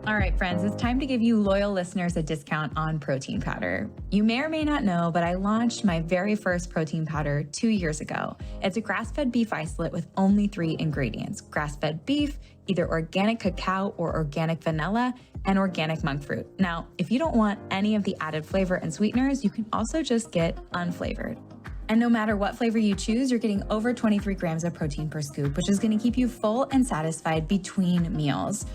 All right, friends, it's time to give you loyal listeners a discount on protein powder. You may or may not know, but I launched my very first protein powder 2 years ago. It's a grass-fed beef isolate with only 3 ingredients: grass-fed beef, either organic cacao or organic vanilla, and organic monk fruit. Now, if you don't want any of the added flavor and sweeteners, you can also just get unflavored. And no matter what flavor you choose, you're getting over 23 grams of protein per scoop, which is going to keep you full and satisfied between meals.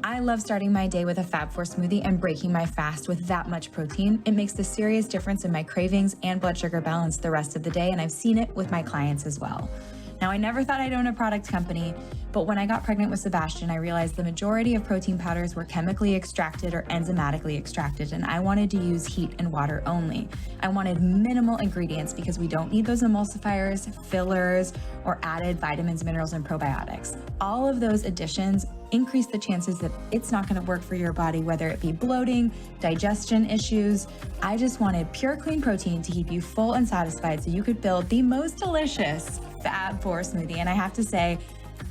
I love starting my day with a Fab4 smoothie and breaking my fast with that much protein. It makes a serious difference in my cravings and blood sugar balance the rest of the day, and I've seen it with my clients as well. Now, I never thought I'd own a product company, but when I got pregnant with Sebastian, I realized the majority of protein powders were chemically extracted or enzymatically extracted, and I wanted to use heat and water only. I wanted minimal ingredients because we don't need those emulsifiers, fillers, or added vitamins, minerals, and probiotics. All of those additions increase the chances that it's not going to work for your body, whether it be bloating, digestion issues. I just wanted pure, clean protein to keep you full and satisfied so you could build the most delicious Fab4 smoothie. And I have to say,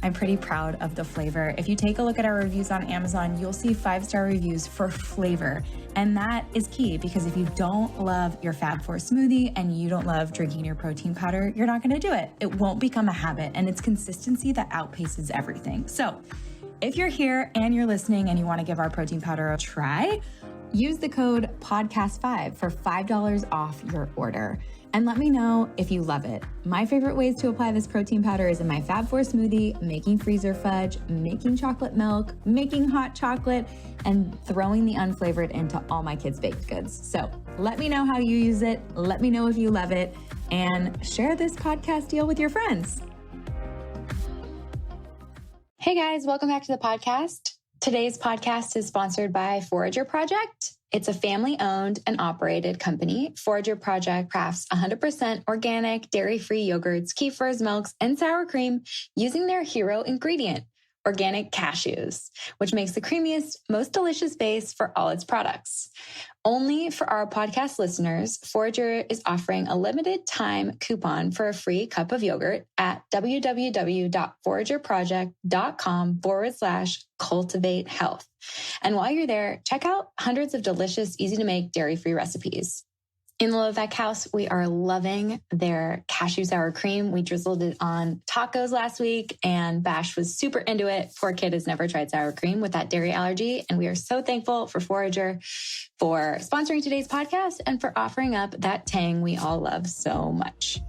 I'm pretty proud of the flavor. If you take a look at our reviews on Amazon, you'll see 5-star reviews for flavor. And that is key, because if you don't love your Fab4 smoothie and you don't love drinking your protein powder, you're not going to do it. It won't become a habit, and it's consistency that outpaces everything. So if you're here and you're listening and you want to give our protein powder a try, use the code PODCAST5 for $5 off your order. And let me know if you love it. My favorite ways to apply this protein powder is in my Fab4 smoothie, making freezer fudge, making chocolate milk, making hot chocolate, and throwing the unflavored into all my kids' baked goods. So let me know how you use it. Let me know if you love it, and share this podcast deal with your friends. Hey guys, welcome back to the podcast. Today's podcast is sponsored by Forager Project. It's a family-owned and operated company. Forager Project crafts 100% organic, dairy-free yogurts, kefirs, milks, and sour cream using their hero ingredient, organic cashews, which makes the creamiest, most delicious base for all its products. Only for our podcast listeners, Forager is offering a limited time coupon for a free cup of yogurt at www.foragerproject.com/cultivate health. And while you're there, check out hundreds of delicious, easy to make dairy-free recipes. In the Loveback House, we are loving their cashew sour cream. We drizzled it on tacos last week, and Bash was super into it. Poor kid has never tried sour cream with that dairy allergy. And we are so thankful for Forager for sponsoring today's podcast and for offering up that tang we all love so much.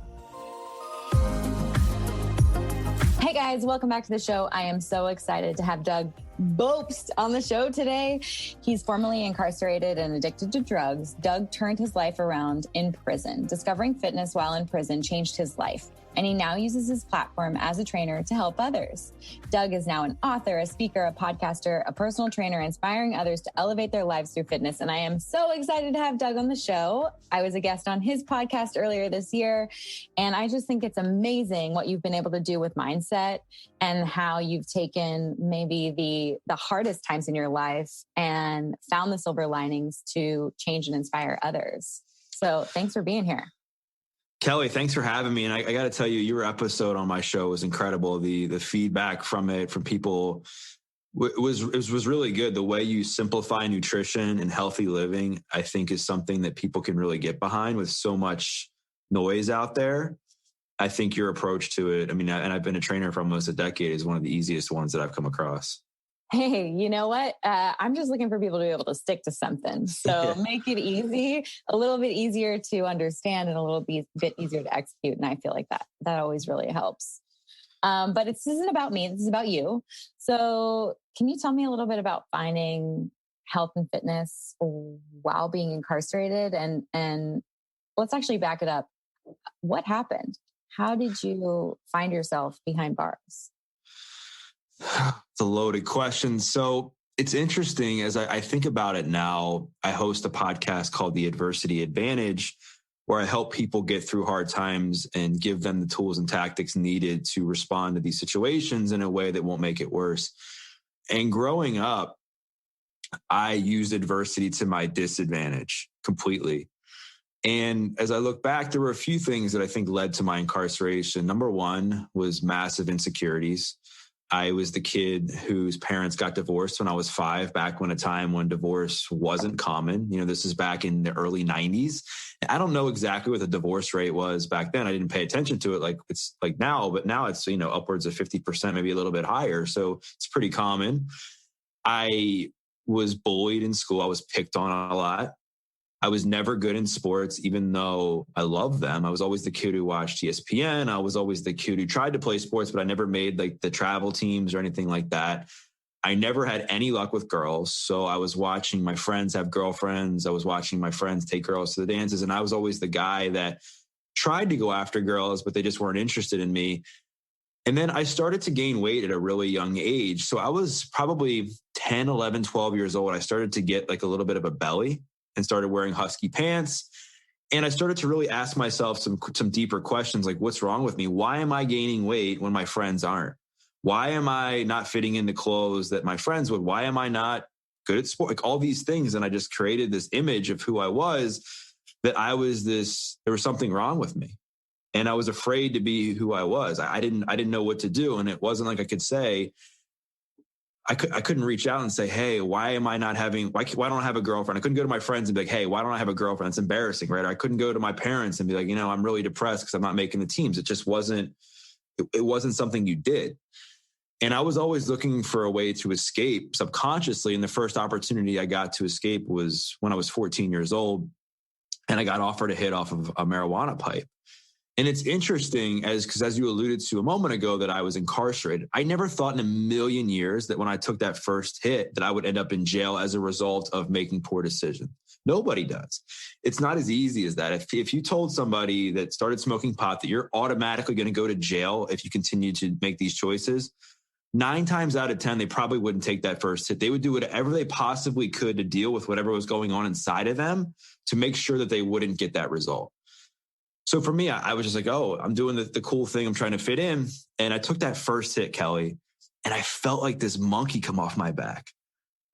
Hey guys, welcome back to the show. I am so excited to have Doug Bopst on the show today. He's formerly incarcerated and addicted to drugs. Doug turned his life around in prison. Discovering fitness while in prison changed his life, and he now uses his platform as a trainer to help others. Doug is now an author, a speaker, a podcaster, a personal trainer, inspiring others to elevate their lives through fitness. And I am so excited to have Doug on the show. I was a guest on his podcast earlier this year, and I just think it's amazing what you've been able to do with mindset and how you've taken maybe the hardest times in your life and found the silver linings to change and inspire others. So thanks for being here. Kelly, thanks for having me. And I got to tell you, your episode on my show was incredible. The feedback from it, from people, was really good. The way you simplify nutrition and healthy living, I think, is something that people can really get behind with so much noise out there. I think your approach to it, I mean, and I've been a trainer for almost a decade, is one of the easiest ones that I've come across. Hey, you know what? I'm just looking for people to be able to stick to something. So make it easy, a little bit easier to understand and a little bit easier to execute. And I feel like that always really helps. But this isn't about me. This is about you. So can you tell me a little bit about finding health and fitness while being incarcerated? And let's actually back it up. What happened? How did you find yourself behind bars? It's a loaded question. So it's interesting as I think about it now. I host a podcast called The Adversity Advantage, where I help people get through hard times and give them the tools and tactics needed to respond to these situations in a way that won't make it worse. And growing up, I used adversity to my disadvantage completely. And as I look back, there were a few things that I think led to my incarceration. Number one was massive insecurities. I was the kid whose parents got divorced when I was 5, back when a time when divorce wasn't common. This is back in the early 90s. I don't know exactly what the divorce rate was back then. I didn't pay attention to it like it's like now, but now it's, upwards of 50%, maybe a little bit higher. So it's pretty common. I was bullied in school. I was picked on a lot. I was never good in sports, even though I loved them. I was always the kid who watched ESPN. I was always the kid who tried to play sports, but I never made like the travel teams or anything like that. I never had any luck with girls. So I was watching my friends have girlfriends. I was watching my friends take girls to the dances. And I was always the guy that tried to go after girls, but they just weren't interested in me. And then I started to gain weight at a really young age. So I was probably 10, 11, 12 years old. I started to get like a little bit of a belly and started wearing husky pants. And I started to really ask myself some deeper questions, like, what's wrong with me? Why am I gaining weight when my friends aren't? Why am I not fitting into clothes that my friends would? Why am I not good at sport? Like all these things. And I just created this image of who I was, that I was there was something wrong with me. And I was afraid to be who I was. I didn't know what to do. And it wasn't like I could say, I couldn't reach out and say, hey, why am I not having, why don't I have a girlfriend? I couldn't go to my friends and be like, hey, why don't I have a girlfriend? It's embarrassing, right? Or I couldn't go to my parents and be like, I'm really depressed because I'm not making the teams. It just wasn't, it wasn't something you did. And I was always looking for a way to escape subconsciously. And the first opportunity I got to escape was when I was 14 years old. And I got offered a hit off of a marijuana pipe. And it's interesting because as you alluded to a moment ago, that I was incarcerated. I never thought in a million years that when I took that first hit that I would end up in jail as a result of making poor decisions. Nobody does. It's not as easy as that. If you told somebody that started smoking pot that you're automatically going to go to jail if you continue to make these choices, 9 times out of 10, they probably wouldn't take that first hit. They would do whatever they possibly could to deal with whatever was going on inside of them to make sure that they wouldn't get that result. So for me, I was just like, oh, I'm doing the cool thing. I'm trying to fit in. And I took that first hit, Kelly, and I felt like this monkey come off my back.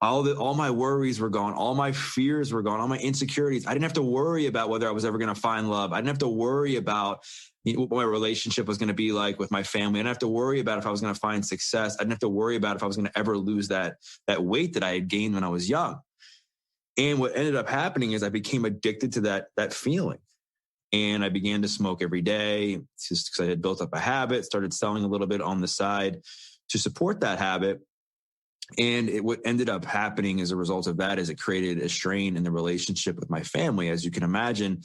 All my worries were gone. All my fears were gone. All my insecurities. I didn't have to worry about whether I was ever going to find love. I didn't have to worry about what my relationship was going to be like with my family. I didn't have to worry about if I was going to find success. I didn't have to worry about if I was going to ever lose that weight that I had gained when I was young. And what ended up happening is I became addicted to that feeling. And I began to smoke every day just because I had built up a habit, started selling a little bit on the side to support that habit. And what ended up happening as a result of that is it created a strain in the relationship with my family, as you can imagine.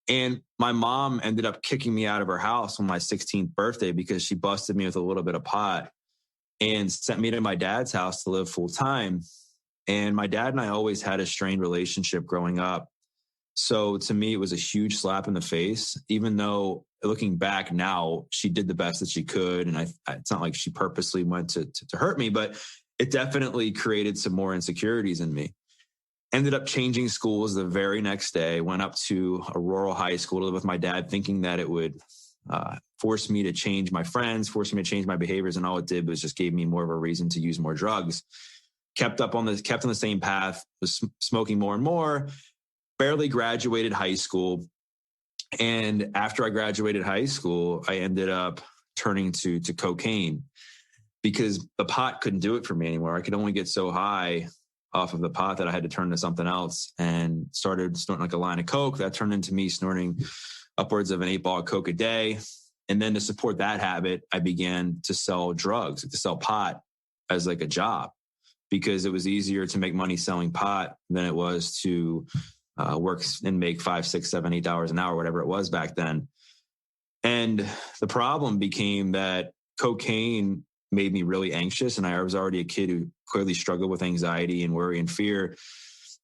And my mom ended up kicking me out of her house on my 16th birthday because she busted me with a little bit of pot and sent me to my dad's house to live full time. And my dad and I always had a strained relationship growing up. So to me, it was a huge slap in the face, even though looking back now, she did the best that she could. And it's not like she purposely went to hurt me, but it definitely created some more insecurities in me. Ended up changing schools the very next day, went up to a rural high school to live with my dad, thinking that it would force me to change my friends, force me to change my behaviors. And all it did was just gave me more of a reason to use more drugs. Kept on the same path, was smoking more and more. Barely graduated high school. And after I graduated high school, I ended up turning to cocaine because the pot couldn't do it for me anymore. I could only get so high off of the pot that I had to turn to something else, and started snorting like a line of Coke. That turned into me snorting upwards of an 8-ball of Coke a day. And then to support that habit, I began to sell drugs, to sell pot as like a job, because it was easier to make money selling pot than it was to work and make $5, $6, $7, $8 an hour, whatever it was back then. And the problem became that cocaine made me really anxious. And I was already a kid who clearly struggled with anxiety and worry and fear.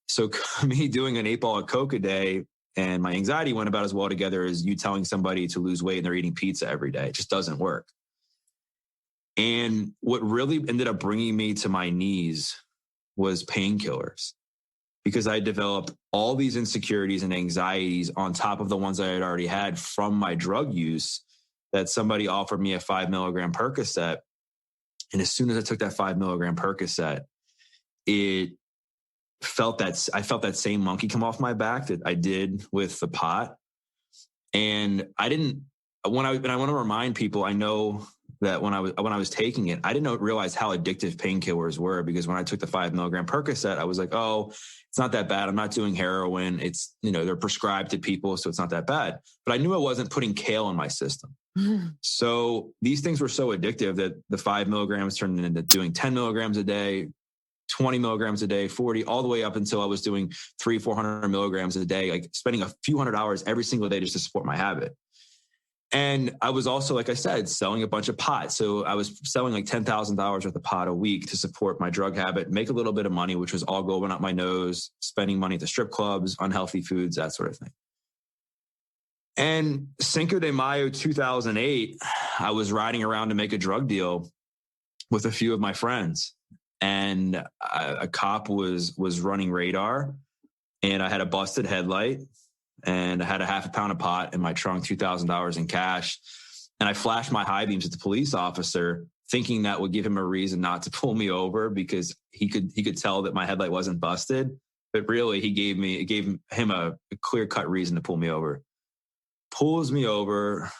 So me doing an 8-ball of Coke a day and my anxiety went about as well together as you telling somebody to lose weight and they're eating pizza every day. It just doesn't work. And what really ended up bringing me to my knees was painkillers, because I developed all these insecurities and anxieties on top of the ones I had already had from my drug use, that somebody offered me a 5 milligram Percocet. And as soon as I took that 5 milligram Percocet, I felt that same monkey come off my back that I did with the pot. And I want to remind people, I know that when I was taking it, I didn't realize how addictive painkillers were, because when I took the 5 milligram Percocet, I was like, oh, it's not that bad. I'm not doing heroin. It's, they're prescribed to people, so it's not that bad. But I knew I wasn't putting kale in my system. So these things were so addictive that the 5 milligrams turned into doing 10 milligrams a day, 20 milligrams a day, 40, all the way up until I was doing 400 milligrams a day, like spending a few $100s every single day just to support my habit. And I was also, like I said, selling a bunch of pot. So I was selling like $10,000 worth of pot a week to support my drug habit, make a little bit of money, which was all going up my nose, spending money at the strip clubs, unhealthy foods, that sort of thing. And Cinco de Mayo 2008, I was riding around to make a drug deal with a few of my friends. And a cop was running radar, and I had a busted headlight, and I had a half a pound of pot in my trunk, $2,000 in cash. And I flashed my high beams at the police officer, thinking that would give him a reason not to pull me over, because he could tell that my headlight wasn't busted. But really, it gave him a clear cut reason to pull me over. Pulls me over,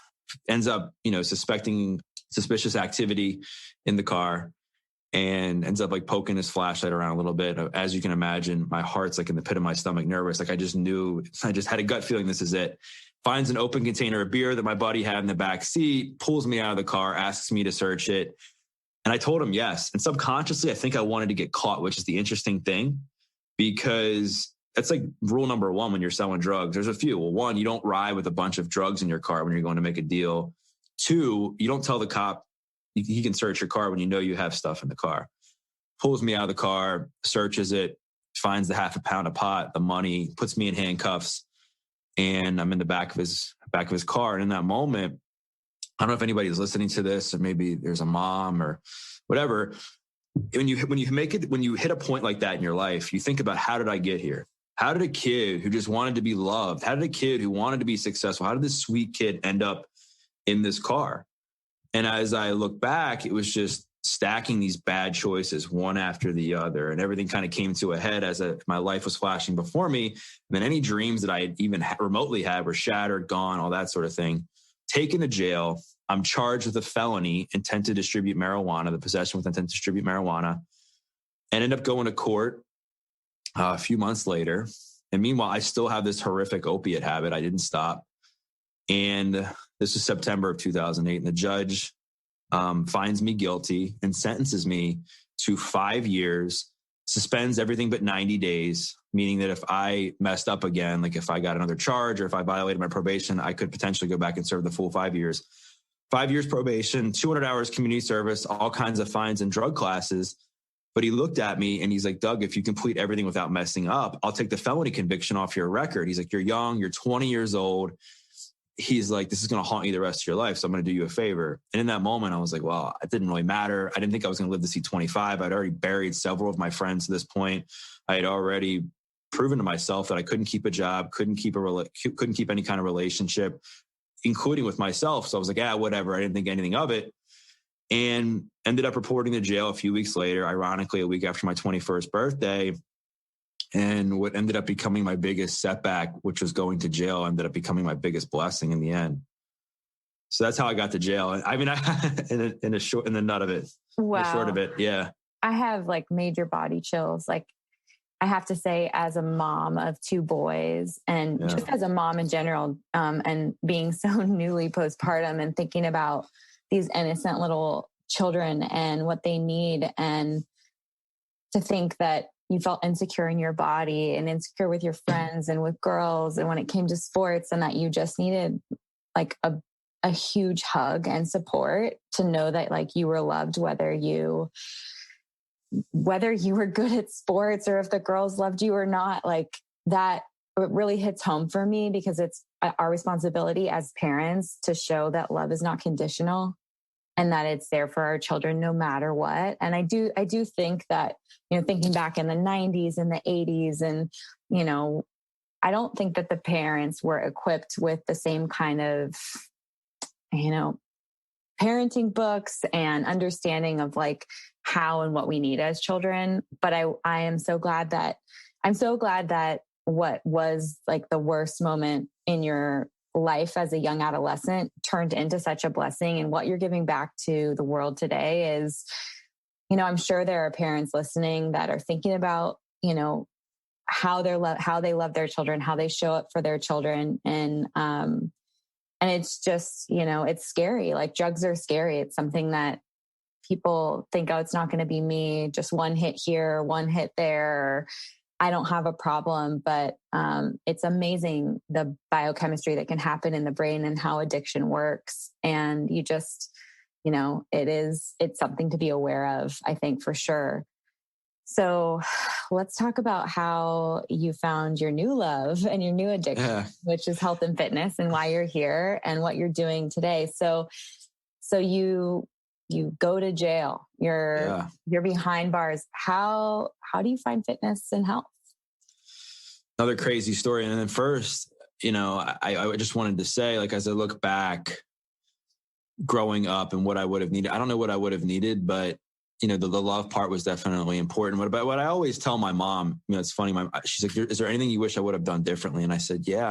ends up, suspecting suspicious activity in the car, and ends up like poking his flashlight around a little bit. As you can imagine, my heart's like in the pit of my stomach, nervous. Like I just had a gut feeling this is it. Finds an open container of beer that my buddy had in the back seat, pulls me out of the car, asks me to search it. And I told him yes. And subconsciously, I think I wanted to get caught, which is the interesting thing, because that's like rule number one when you're selling drugs. There's a few. Well, one, you don't ride with a bunch of drugs in your car when you're going to make a deal. Two, you don't tell the cop he can search your car when you know you have stuff in the car. Pulls me out of the car, searches it, finds the half a pound of pot, the money, puts me in handcuffs, and I'm in the back of his car. And in that moment, I don't know if anybody's listening to this, or maybe there's a mom or whatever. When you hit a point like that in your life, you think about, how did I get here? How did a kid who just wanted to be loved, how did a kid who wanted to be successful, how did this sweet kid end up in this car? And as I look back, it was just stacking these bad choices one after the other. And everything kind of came to a head as my life was flashing before me. And then any dreams that I had even remotely had were shattered, gone, all that sort of thing. Taken to jail. I'm charged with a felony, intent to distribute marijuana, the possession with intent to distribute marijuana, and end up going to court a few months later. And meanwhile, I still have this horrific opiate habit. I didn't stop. And this was September of 2008. And the judge finds me guilty and sentences me to 5 years, suspends everything but 90 days, meaning that if I messed up again, like if I got another charge or if I violated my probation, I could potentially go back and serve the full 5 years. 5 years probation, 200 hours community service, all kinds of fines and drug classes. But he looked at me and he's like, Doug, if you complete everything without messing up, I'll take the felony conviction off your record. He's like, you're young, you're 20 years old. He's like, this is going to haunt you the rest of your life. So I'm going to do you a favor. And in that moment, I was like, well, it didn't really matter. I didn't think I was going to live to see 25. I'd already buried several of my friends to this point. I had already proven to myself that I couldn't keep a job, couldn't keep any kind of relationship, including with myself. So I was like, whatever. I didn't think anything of it. And ended up reporting to jail a few weeks later, ironically, a week after my 21st birthday. And what ended up becoming my biggest setback, which was going to jail, ended up becoming my biggest blessing in the end. So that's how I got to jail. I mean, in the nut of it, wow. In the short of it. Yeah. I have like major body chills. Like I have to say, as a mom of 2 boys and just as a mom in general, and being so newly postpartum and thinking about these innocent little children and what they need, and to think that you felt insecure in your body and insecure with your friends and with girls, and when it came to sports, and that you just needed like a huge hug and support to know that like you were loved, whether you were good at sports or if the girls loved you or not. Like that, it really hits home for me, because it's our responsibility as parents to show that love is not conditional and that it's there for our children no matter what. And I do think that, thinking back in the 90s and the 80s, and, I don't think that the parents were equipped with the same kind of, parenting books and understanding of like how and what we need as children. But I am so glad that what was like the worst moment in your life as a young adolescent turned into such a blessing. And what you're giving back to the world today is, I'm sure there are parents listening that are thinking about, how they love their children, how they show up for their children. And it's just, it's scary. Like drugs are scary. It's something that people think, oh, it's not going to be me. Just one hit here, one hit there. I don't have a problem, but it's amazing the biochemistry that can happen in the brain and how addiction works. And you just, it's something to be aware of, I think, for sure. So let's talk about how you found your new love and your new addiction, which is health and fitness, and why you're here and what you're doing today. So you go to jail, you're behind bars. How do you find fitness and health? Another crazy story. And then first, I just wanted to say, like, as I look back growing up and what I would have needed, I don't know what I would have needed, but the love part was definitely important. But what I always tell my mom, it's funny. She's like, is there anything you wish I would have done differently? And I said, yeah,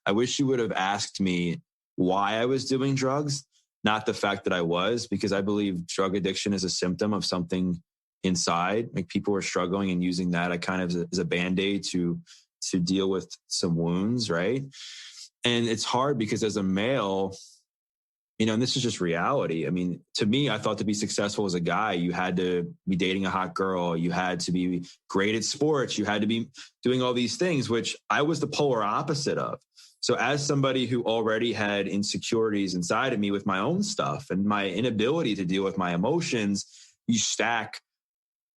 I wish you would have asked me why I was doing drugs, not the fact that I was, because I believe drug addiction is a symptom of something inside. Like, people are struggling and using that as a Band-Aid to deal with some wounds. Right. And it's hard because as a male, and this is just reality. To me, I thought to be successful as a guy, you had to be dating a hot girl. You had to be great at sports. You had to be doing all these things, which I was the polar opposite of. So as somebody who already had insecurities inside of me with my own stuff and my inability to deal with my emotions, you stack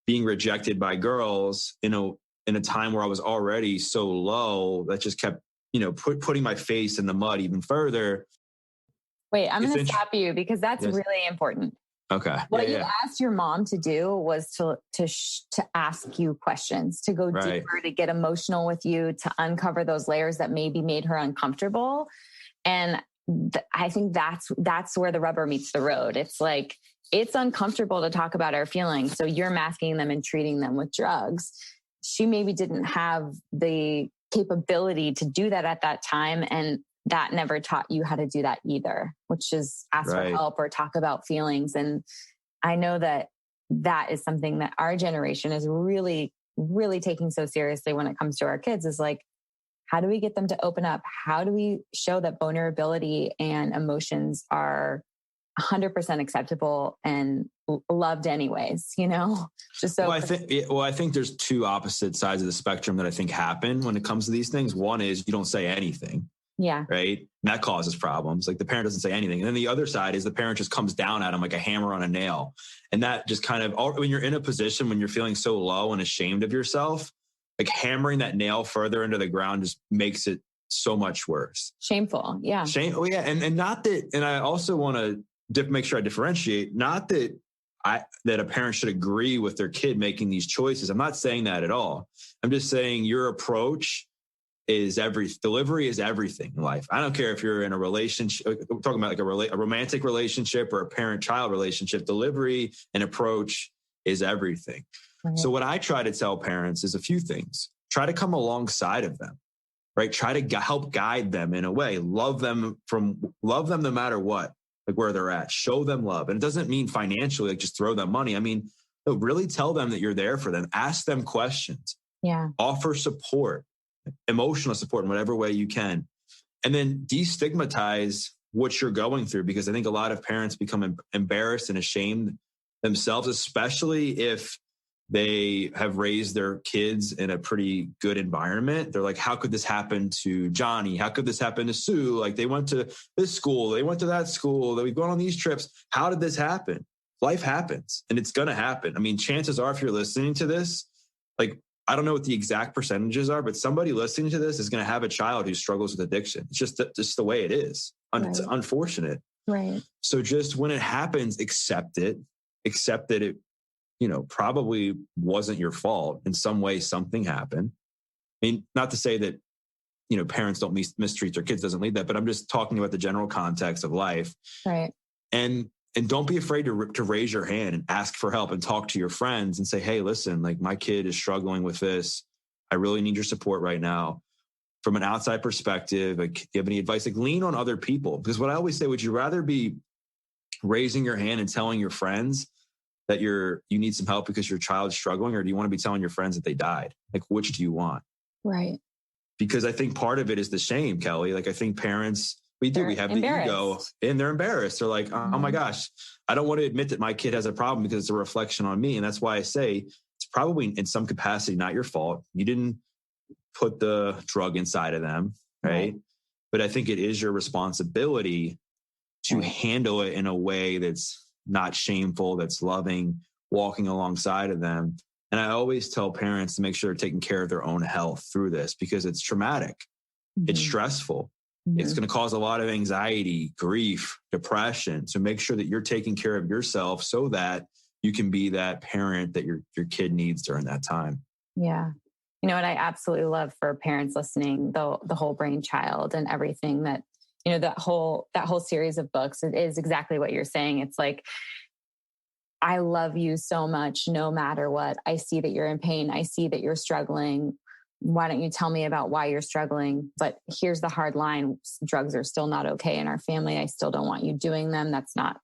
being rejected by girls in a time where I was already so low, that just kept, putting my face in the mud even further. Wait, I'm going to stop you because that's really important. Okay. What you asked your mom to do was to ask you questions, to go deeper, to get emotional with you, to uncover those layers that maybe made her uncomfortable. And I think that's where the rubber meets the road. It's like, it's uncomfortable to talk about our feelings. So you're masking them and treating them with drugs. She maybe didn't have the capability to do that at that time. And that never taught you how to do that either, which is ask for help or talk about feelings. And I know that is something that our generation is really, really taking so seriously when it comes to our kids, is like, how do we get them to open up? How do we show that vulnerability and emotions are 100% acceptable and loved anyways, just so. Well, I think there's two opposite sides of the spectrum that I think happen when it comes to these things. One is you don't say anything. Yeah. Right. And that causes problems. Like, the parent doesn't say anything. And then the other side is the parent just comes down at them like a hammer on a nail. And that just when you're in a position when you're feeling so low and ashamed of yourself, like, hammering that nail further into the ground just makes it so much worse. Shameful. Yeah. Oh yeah. And not that, and I also want to make sure I differentiate, not that that a parent should agree with their kid making these choices. I'm not saying that at all. I'm just saying your approach delivery is everything in life. I don't care if you're in a relationship, we're talking about like a romantic relationship or a parent-child relationship, delivery and approach is everything. Right. So what I try to tell parents is a few things. Try to come alongside of them, right? Try to help guide them in a way, love them no matter what, like where they're at, show them love. And it doesn't mean financially, like just throw them money. Really tell them that you're there for them. Ask them questions. Yeah. Offer support. Emotional support in whatever way you can. And then destigmatize what you're going through, because I think a lot of parents become embarrassed and ashamed themselves, especially if they have raised their kids in a pretty good environment. They're like, how could this happen to Johnny? How could this happen to Sue? Like, they went to this school, they went to that school, we've gone on these trips. How did this happen? Life happens and it's going to happen. Chances are, if you're listening to this, like, I don't know what the exact percentages are, but somebody listening to this is going to have a child who struggles with addiction. It's just the way it is. It's unfortunate. Right. So just when it happens, accept that it, probably wasn't your fault. In some way, something happened. Not to say that, parents don't mistreat their kids, doesn't lead that, but I'm just talking about the general context of life. Right. And don't be afraid to raise your hand and ask for help and talk to your friends and say, hey, listen, like, my kid is struggling with this. I really need your support right now. from an outside perspective, like, do you have any advice? Like, lean on other people. Because what I always say, would you rather be raising your hand and telling your friends that you need some help because your child's struggling, or do you want to be telling your friends that they died? Like, which do you want? Right. Because I think part of it is the shame, Kelly. Like, I think parents, we have the ego and they're embarrassed. They're like, oh my gosh, I don't want to admit that my kid has a problem because it's a reflection on me. And that's why I say it's probably in some capacity not your fault. You didn't put the drug inside of them, right? But I think it is your responsibility to handle it in a way that's not shameful, that's loving, walking alongside of them. And I always tell parents to make sure they're taking care of their own health through this, because it's traumatic. It's stressful. It's going to cause a lot of anxiety, grief, depression. So make sure that you're taking care of yourself so that you can be that parent that your kid needs during that time. Yeah. You know what I absolutely love for parents listening, the whole brain child and everything that, you know, that whole series of books, it is exactly what you're saying. It's like, I love you so much, no matter what. I see that you're in pain. I see that you're struggling. Why don't you tell me about why you're struggling? But here's the hard line. Drugs are still not okay in our family. I still don't want you doing them. That's not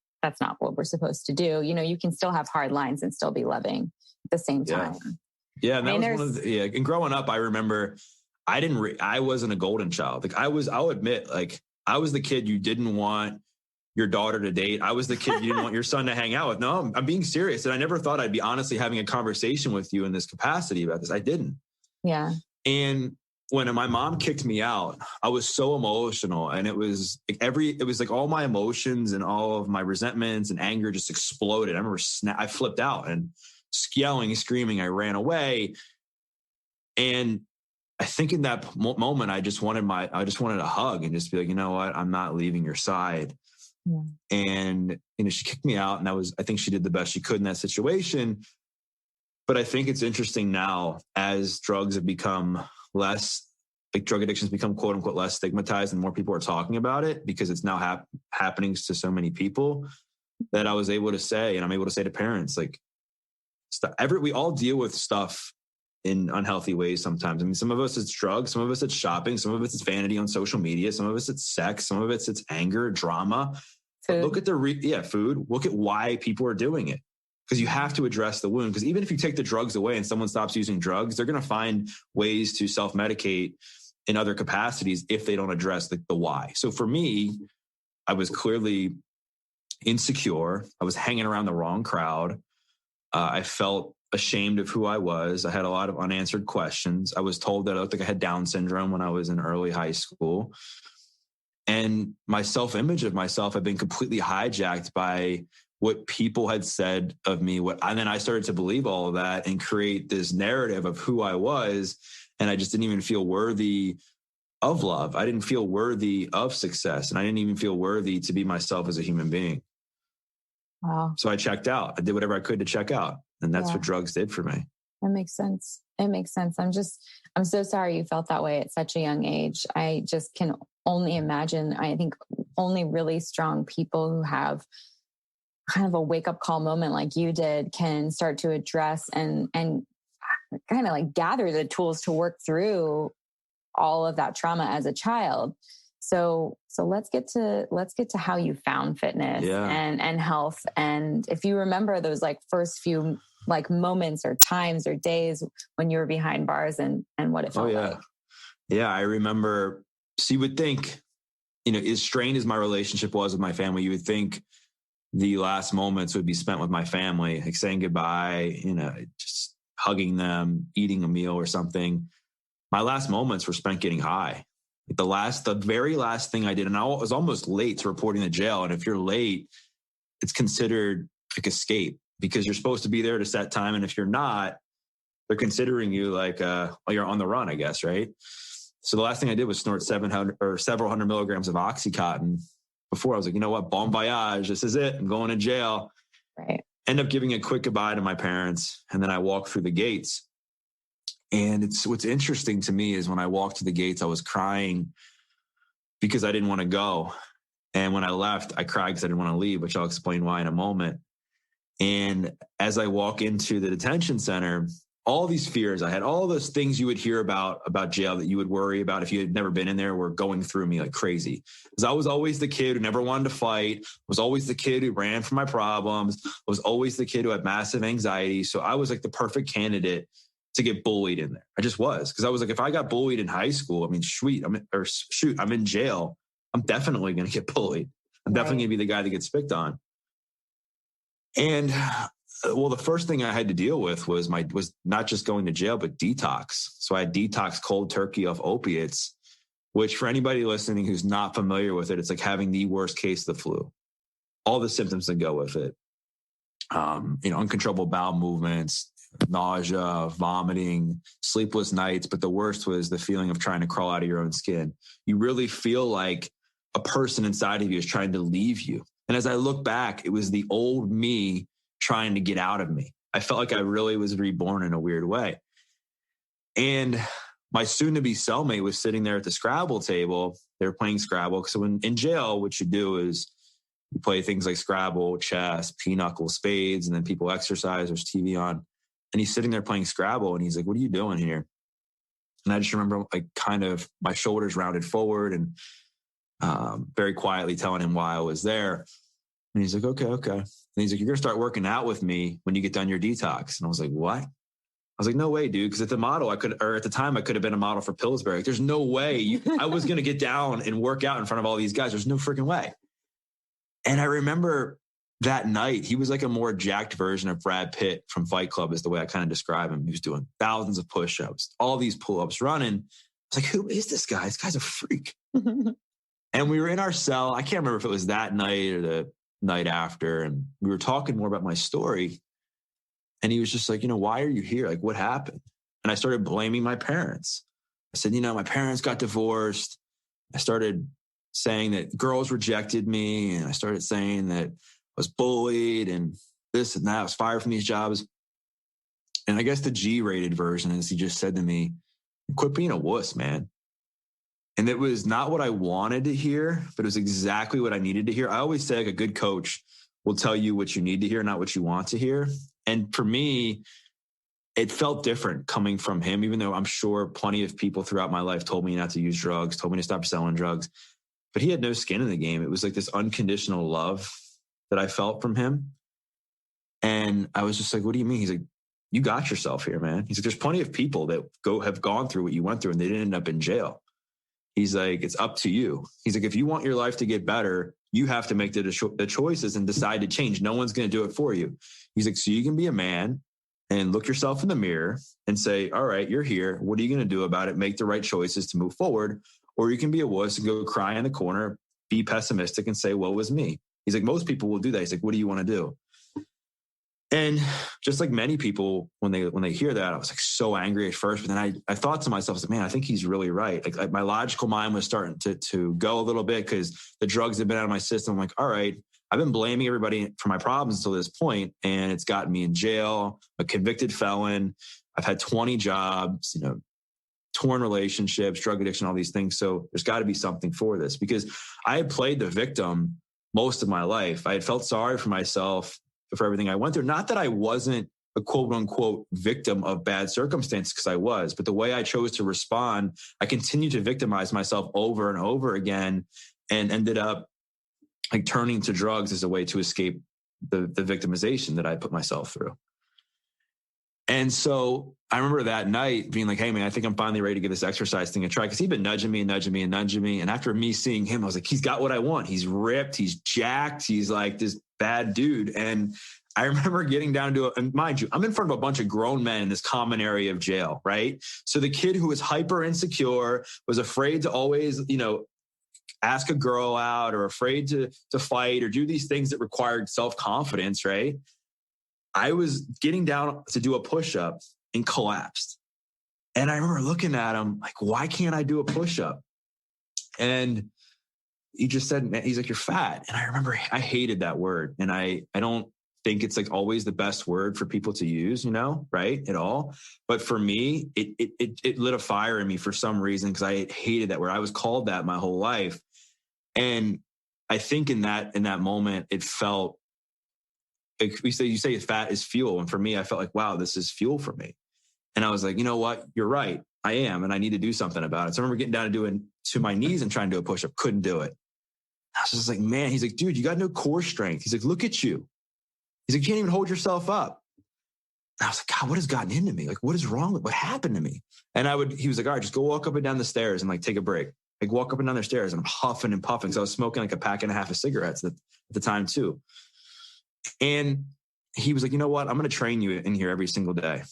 what we're supposed to do. You know, you can still have hard lines and still be loving at the same time. Yeah. And that was one of the, and growing up, I remember I wasn't a golden child. Like I'll admit, like I was the kid you didn't want your daughter to date. I was the kid you didn't want your son to hang out with. No, I'm being serious. And I never thought I'd be honestly having a conversation with you in this capacity about this. I didn't. Yeah. And when my mom kicked me out, I was so emotional, and it was like all my emotions and all of my resentments and anger just exploded. I remember I flipped out and yelling, screaming. I ran away. And I think in that moment, I just wanted a hug and just be like, you know what? I'm not leaving your side. Yeah. And, you know, she kicked me out, and I think she did the best she could in that situation. But I think it's interesting now, as drugs have become less, like drug addictions become quote unquote less stigmatized and more people are talking about it because it's now happening to so many people, that I was able to say, and I'm able to say to parents, like, we all deal with stuff in unhealthy ways sometimes. I mean, some of us it's drugs, some of us it's shopping, some of us it's vanity on social media, some of us it's sex, some of it's anger, drama. But look at food. Look at why people are doing it. Because you have to address the wound. Because even if you take the drugs away and someone stops using drugs, they're going to find ways to self-medicate in other capacities if they don't address the why. So for me, I was clearly insecure. I was hanging around the wrong crowd. I felt ashamed of who I was. I had a lot of unanswered questions. I was told that I looked like I had Down syndrome when I was in early high school. And my self-image of myself had been completely hijacked by what people had said of me, and then I started to believe all of that and create this narrative of who I was. And I just didn't even feel worthy of love. I didn't feel worthy of success. And I didn't even feel worthy to be myself as a human being. Wow. So I checked out. I did whatever I could to check out. And that's what drugs did for me. That makes sense. It makes sense. I'm so sorry you felt that way at such a young age. I just can only imagine. I think only really strong people who have kind of a wake-up call moment like you did can start to address and kind of like gather the tools to work through all of that trauma as a child. So let's get to how you found fitness and health. And if you remember those like first few like moments or times or days when you were behind bars and what it felt like. Yeah, I remember. So you would think, you know, as strained as my relationship was with my family, you would think the last moments would be spent with my family, like saying goodbye, you know, just hugging them, eating a meal or something. My last moments were spent getting high. Like the very last thing I did, and I was almost late to reporting to jail. And if you're late, it's considered like escape because you're supposed to be there to set time. And if you're not, they're considering you like, you're on the run, I guess. Right. So the last thing I did was snort several hundred milligrams of Oxycontin. Before I was like, you know what, bon voyage, this is it. I'm going to jail. Right. End up giving a quick goodbye to my parents. And then I walked through the gates. And what's interesting to me is when I walked to the gates, I was crying because I didn't want to go. And when I left, I cried because I didn't want to leave, which I'll explain why in a moment. And as I walk into the detention center, all these fears I had, all those things you would hear about jail that you would worry about if you had never been in there were going through me like crazy. Because I was always the kid who never wanted to fight, was always the kid who ran from my problems, was always the kid who had massive anxiety. So I was like the perfect candidate to get bullied in there. I just was. Because I was like, if I got bullied in high school, I mean, I'm in jail, I'm definitely going to get bullied. I'm definitely going to be the guy that gets picked on. And well, the first thing I had to deal with was not just going to jail, but detox. So I had detox cold turkey off opiates, which for anybody listening who's not familiar with it, it's like having the worst case of the flu. All the symptoms that go with it, uncontrollable bowel movements, nausea, vomiting, sleepless nights. But the worst was the feeling of trying to crawl out of your own skin. You really feel like a person inside of you is trying to leave you. And as I look back, it was the old me trying to get out of me. I felt like I really was reborn in a weird way. And my soon-to-be cellmate was sitting there at the Scrabble table. They were playing Scrabble. So in jail, what you do is you play things like Scrabble, chess, pinochle, spades, and then people exercise. There's TV on. And he's sitting there playing Scrabble, and he's like, "What are you doing here?" And I just remember like kind of my shoulders rounded forward and very quietly telling him why I was there. And he's like, okay. And he's like, "You're going to start working out with me when you get done your detox." And I was like, "What?" I was like, "No way, dude." Because at the time I could have been a model for Pillsbury. There's no way I was going to get down and work out in front of all these guys. There's no freaking way. And I remember that night, he was like a more jacked version of Brad Pitt from Fight Club is the way I kind of describe him. He was doing thousands of push-ups, all these pull-ups, running. I was like, who is this guy? This guy's a freak. And we were in our cell. I can't remember if it was that night or the night after. And we were talking more about my story. And he was just like, "Why are you here? Like, what happened?" And I started blaming my parents. I said, my parents got divorced. I started saying that girls rejected me. And I started saying that I was bullied and this and that. I was fired from these jobs. And I guess the G-rated version is he just said to me, "Quit being a wuss, man." And it was not what I wanted to hear, but it was exactly what I needed to hear. I always say like a good coach will tell you what you need to hear, not what you want to hear. And for me, it felt different coming from him, even though I'm sure plenty of people throughout my life told me not to use drugs, told me to stop selling drugs, but he had no skin in the game. It was like this unconditional love that I felt from him. And I was just like, "What do you mean?" He's like, "You got yourself here, man." He's like, "There's plenty of people that have gone through what you went through and they didn't end up in jail." He's like, "It's up to you." He's like, "If you want your life to get better, you have to make the choices and decide to change. No one's going to do it for you." He's like, "So you can be a man and look yourself in the mirror and say, all right, you're here. What are you going to do about it? Make the right choices to move forward. Or you can be a wuss and go cry in the corner, be pessimistic and say, woe was me." He's like, "Most people will do that." He's like, "What do you want to do?" And just like many people, when they hear that, I was like so angry at first, but then I thought to myself, I was like, man, I think he's really right. Like my logical mind was starting to go a little bit because the drugs had been out of my system. I'm like, all right, I've been blaming everybody for my problems until this point, and it's gotten me in jail, a convicted felon. I've had 20 jobs, torn relationships, drug addiction, all these things. So there's got to be something for this because I had played the victim most of my life. I had felt sorry for myself for everything I went through. Not that I wasn't a quote unquote victim of bad circumstances, because I was, but the way I chose to respond, I continued to victimize myself over and over again and ended up like turning to drugs as a way to escape the victimization that I put myself through. And so I remember that night being like, hey man, I think I'm finally ready to give this exercise thing a try. Cause he'd been nudging me. And after me seeing him, I was like, he's got what I want. He's ripped. He's jacked. He's like this bad dude. And I remember getting down to it. And mind you, I'm in front of a bunch of grown men in this common area of jail. Right. So the kid who was hyper insecure, was afraid to always, ask a girl out or afraid to fight or do these things that required self-confidence. Right. I was getting down to do a push-up and collapsed. And I remember looking at him like, why can't I do a push-up? And he just said, man, he's like, you're fat. And I remember I hated that word. And I don't think it's like always the best word for people to use, right? At all. But for me, it lit a fire in me for some reason because I hated that word. I was called that my whole life. And I think in that moment, it felt, like you say fat is fuel. And for me, I felt like, wow, this is fuel for me. And I was like, you know what? You're right. I am. And I need to do something about it. So I remember getting down and doing to my knees and trying to do a push-up. Couldn't do it. I was just like, man, he's like, dude, you got no core strength. He's like, look at you. He's like, you can't even hold yourself up. And I was like, God, what has gotten into me? Like, what is wrong with what happened to me? And he was like, all right, just go walk up and down the stairs and like take a break. Like walk up and down the stairs, and I'm huffing and puffing. So I was smoking like a pack and a half of cigarettes at the time too. And he was like, you know what? I'm going to train you in here every single day.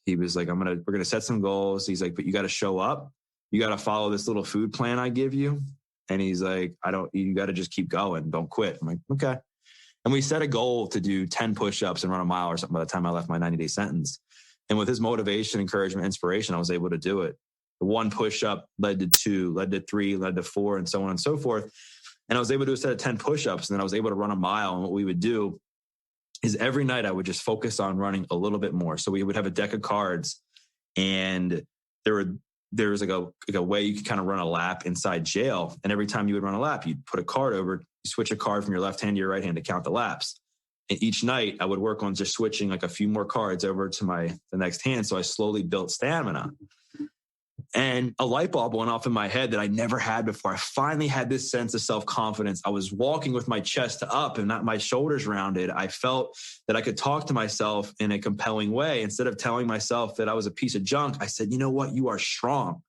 He was like, we're going to set some goals. He's like, but you got to show up. You got to follow this little food plan I give you. And he's like, you got to just keep going. Don't quit. I'm like, okay. And we set a goal to do 10 push-ups and run a mile or something by the time I left my 90-day sentence. And with his motivation, encouragement, inspiration, I was able to do it. The one push-up led to 2, led to 3, led to 4, and so on and so forth. And I was able to do a set of 10 push-ups, and then I was able to run a mile. And what we would do is every night I would just focus on running a little bit more. So we would have a deck of cards, and there was like a way you could kind of run a lap inside jail. And every time you would run a lap, you'd put a card over, you switch a card from your left hand to your right hand to count the laps. And each night I would work on just switching like a few more cards over to the next hand. So I slowly built stamina. And a light bulb went off in my head that I never had before. I finally had this sense of self-confidence. I was walking with my chest up and not my shoulders rounded. I felt that I could talk to myself in a compelling way. Instead of telling myself that I was a piece of junk, I said, you know what? You are strong.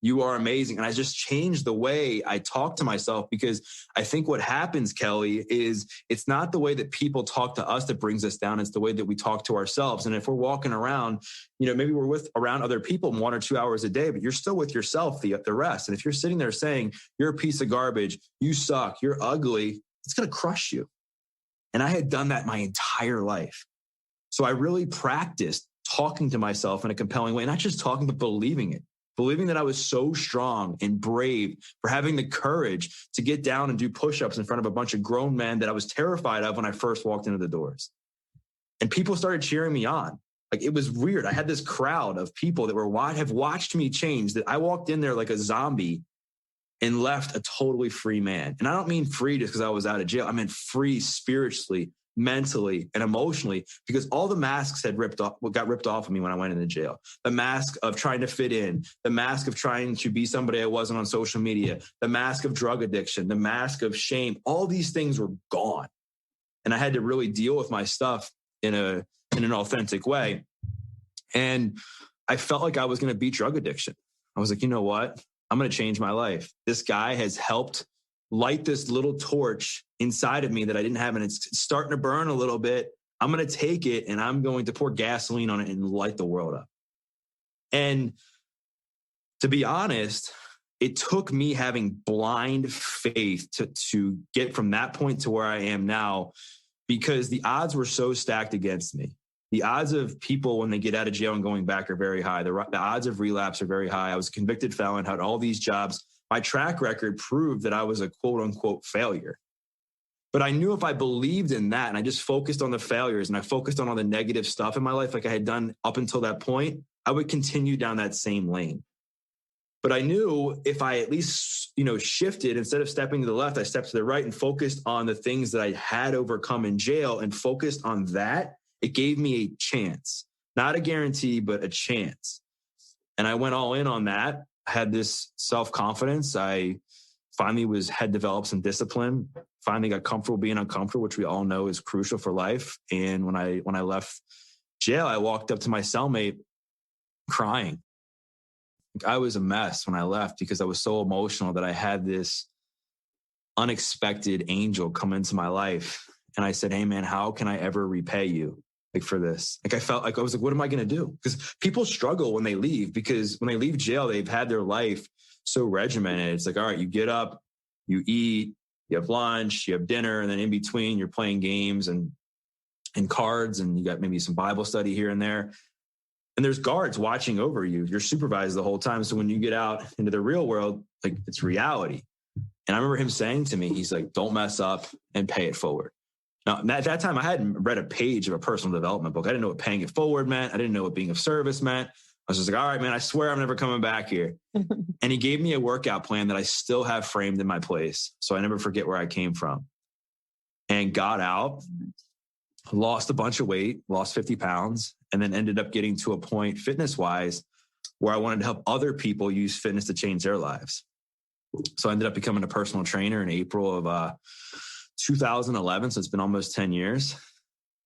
You are amazing. And I just changed the way I talk to myself, because I think what happens, Kelly, is it's not the way that people talk to us that brings us down. It's the way that we talk to ourselves. And if we're walking around, maybe we're around other people 1 or 2 hours a day, but you're still with yourself the rest. And if you're sitting there saying, you're a piece of garbage, you suck, you're ugly, it's going to crush you. And I had done that my entire life. So I really practiced talking to myself in a compelling way, not just talking, but believing that I was so strong and brave for having the courage to get down and do push-ups in front of a bunch of grown men that I was terrified of when I first walked into the doors. And people started cheering me on. Like, it was weird. I had this crowd of people that have watched me change, that I walked in there like a zombie and left a totally free man. And I don't mean free just because I was out of jail. I meant free spiritually, mentally, and emotionally, because all the masks got ripped off of me when I went into jail. The mask of trying to fit in, the mask of trying to be somebody I wasn't on social media, the mask of drug addiction, the mask of shame, all these things were gone. And I had to really deal with my stuff in an authentic way. And I felt like I was going to beat drug addiction. I was like, you know what? I'm going to change my life. This guy has helped light this little torch inside of me that I didn't have, and it's starting to burn a little bit. I'm going to take it and I'm going to pour gasoline on it and light the world up. And to be honest, it took me having blind faith to get from that point to where I am now, because the odds were so stacked against me. The odds of people when they get out of jail and going back are very high. The odds of relapse are very high. I was a convicted felon, had all these jobs. My track record proved that I was a quote unquote failure. But I knew if I believed in that and I just focused on the failures and I focused on all the negative stuff in my life like I had done up until that point, I would continue down that same lane. But I knew if I at least, shifted, instead of stepping to the left, I stepped to the right and focused on the things that I had overcome in jail and focused on that, it gave me a chance, not a guarantee, but a chance. And I went all in on that. I had this self-confidence. I finally had developed some discipline, finally got comfortable being uncomfortable, which we all know is crucial for life. And when I left jail, I walked up to my cellmate crying. I was a mess when I left because I was so emotional that I had this unexpected angel come into my life. And I said, hey man, how can I ever repay you for this? I felt like I was like, what am I going to do? Because people struggle when they leave, because when they leave jail, they've had their life so regimented. It's like, all right, you get up, you eat, you have lunch, you have dinner, and then in between you're playing games and cards, and you got maybe some Bible study here and there. And there's guards watching over you. You're supervised the whole time. So when you get out into the real world, like, it's reality. And I remember him saying to me, he's like, don't mess up and pay it forward. Now, at that time, I hadn't read a page of a personal development book. I didn't know what paying it forward meant. I didn't know what being of service meant. I was just like, all right, man, I swear I'm never coming back here. And he gave me a workout plan that I still have framed in my place. So I never forget where I came from. And got out. lost a bunch of weight, lost 50 pounds, and then ended up getting to a point fitness-wise where I wanted to help other people use fitness to change their lives. So I ended up becoming a personal trainer in April of 2011. So it's been almost 10 years.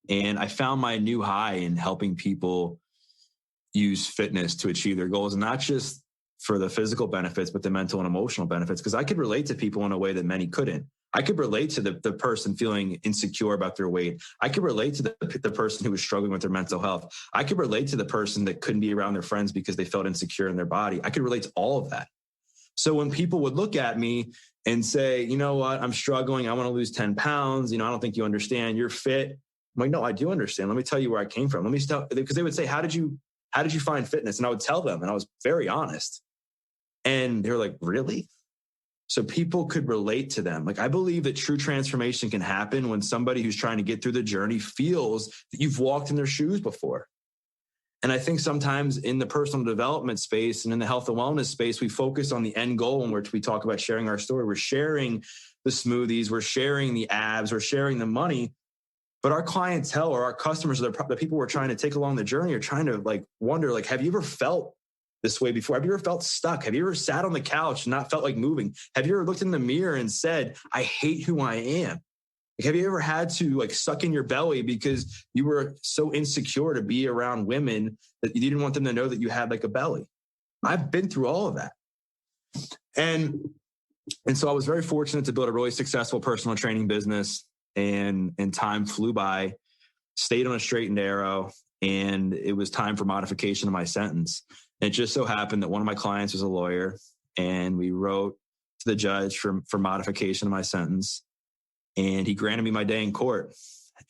And I found my new high in helping people use fitness to achieve their goals, and not just for the physical benefits, but the mental and emotional benefits. Because I could relate to people in a way that many couldn't. I could relate to the person feeling insecure about their weight. I could relate to the person who was struggling with their mental health. I could relate to the person that couldn't be around their friends because they felt insecure in their body. I could relate to all of that. So when people would look at me and say, you know what, I'm struggling, I want to lose 10 pounds. I don't think you understand. You're fit. I'm like, no, I do understand. Let me tell you where I came from. Because they would say, how did you find fitness? And I would tell them, and I was very honest. And they're like, really? So people could relate to them. Like, I believe that true transformation can happen when somebody who's trying to get through the journey feels that you've walked in their shoes before. And I think sometimes in the personal development space and in the health and wellness space, we focus on the end goal in which we talk about sharing our story. We're sharing the smoothies, we're sharing the abs, we're sharing the money. But our clientele or our customers, or the people we're trying to take along the journey, are trying to wonder, have you ever felt this way before? Have you ever felt stuck? Have you ever sat on the couch and not felt like moving? Have you ever looked in the mirror and said, I hate who I am? Have you ever had to suck in your belly because you were so insecure to be around women that you didn't want them to know that you had a belly? I've been through all of that. And so I was very fortunate to build a really successful personal training business, and time flew by, stayed on a straight and narrow, and it was time for modification of my sentence. And it just so happened that one of my clients was a lawyer, and we wrote to the judge for modification of my sentence. And he granted me my day in court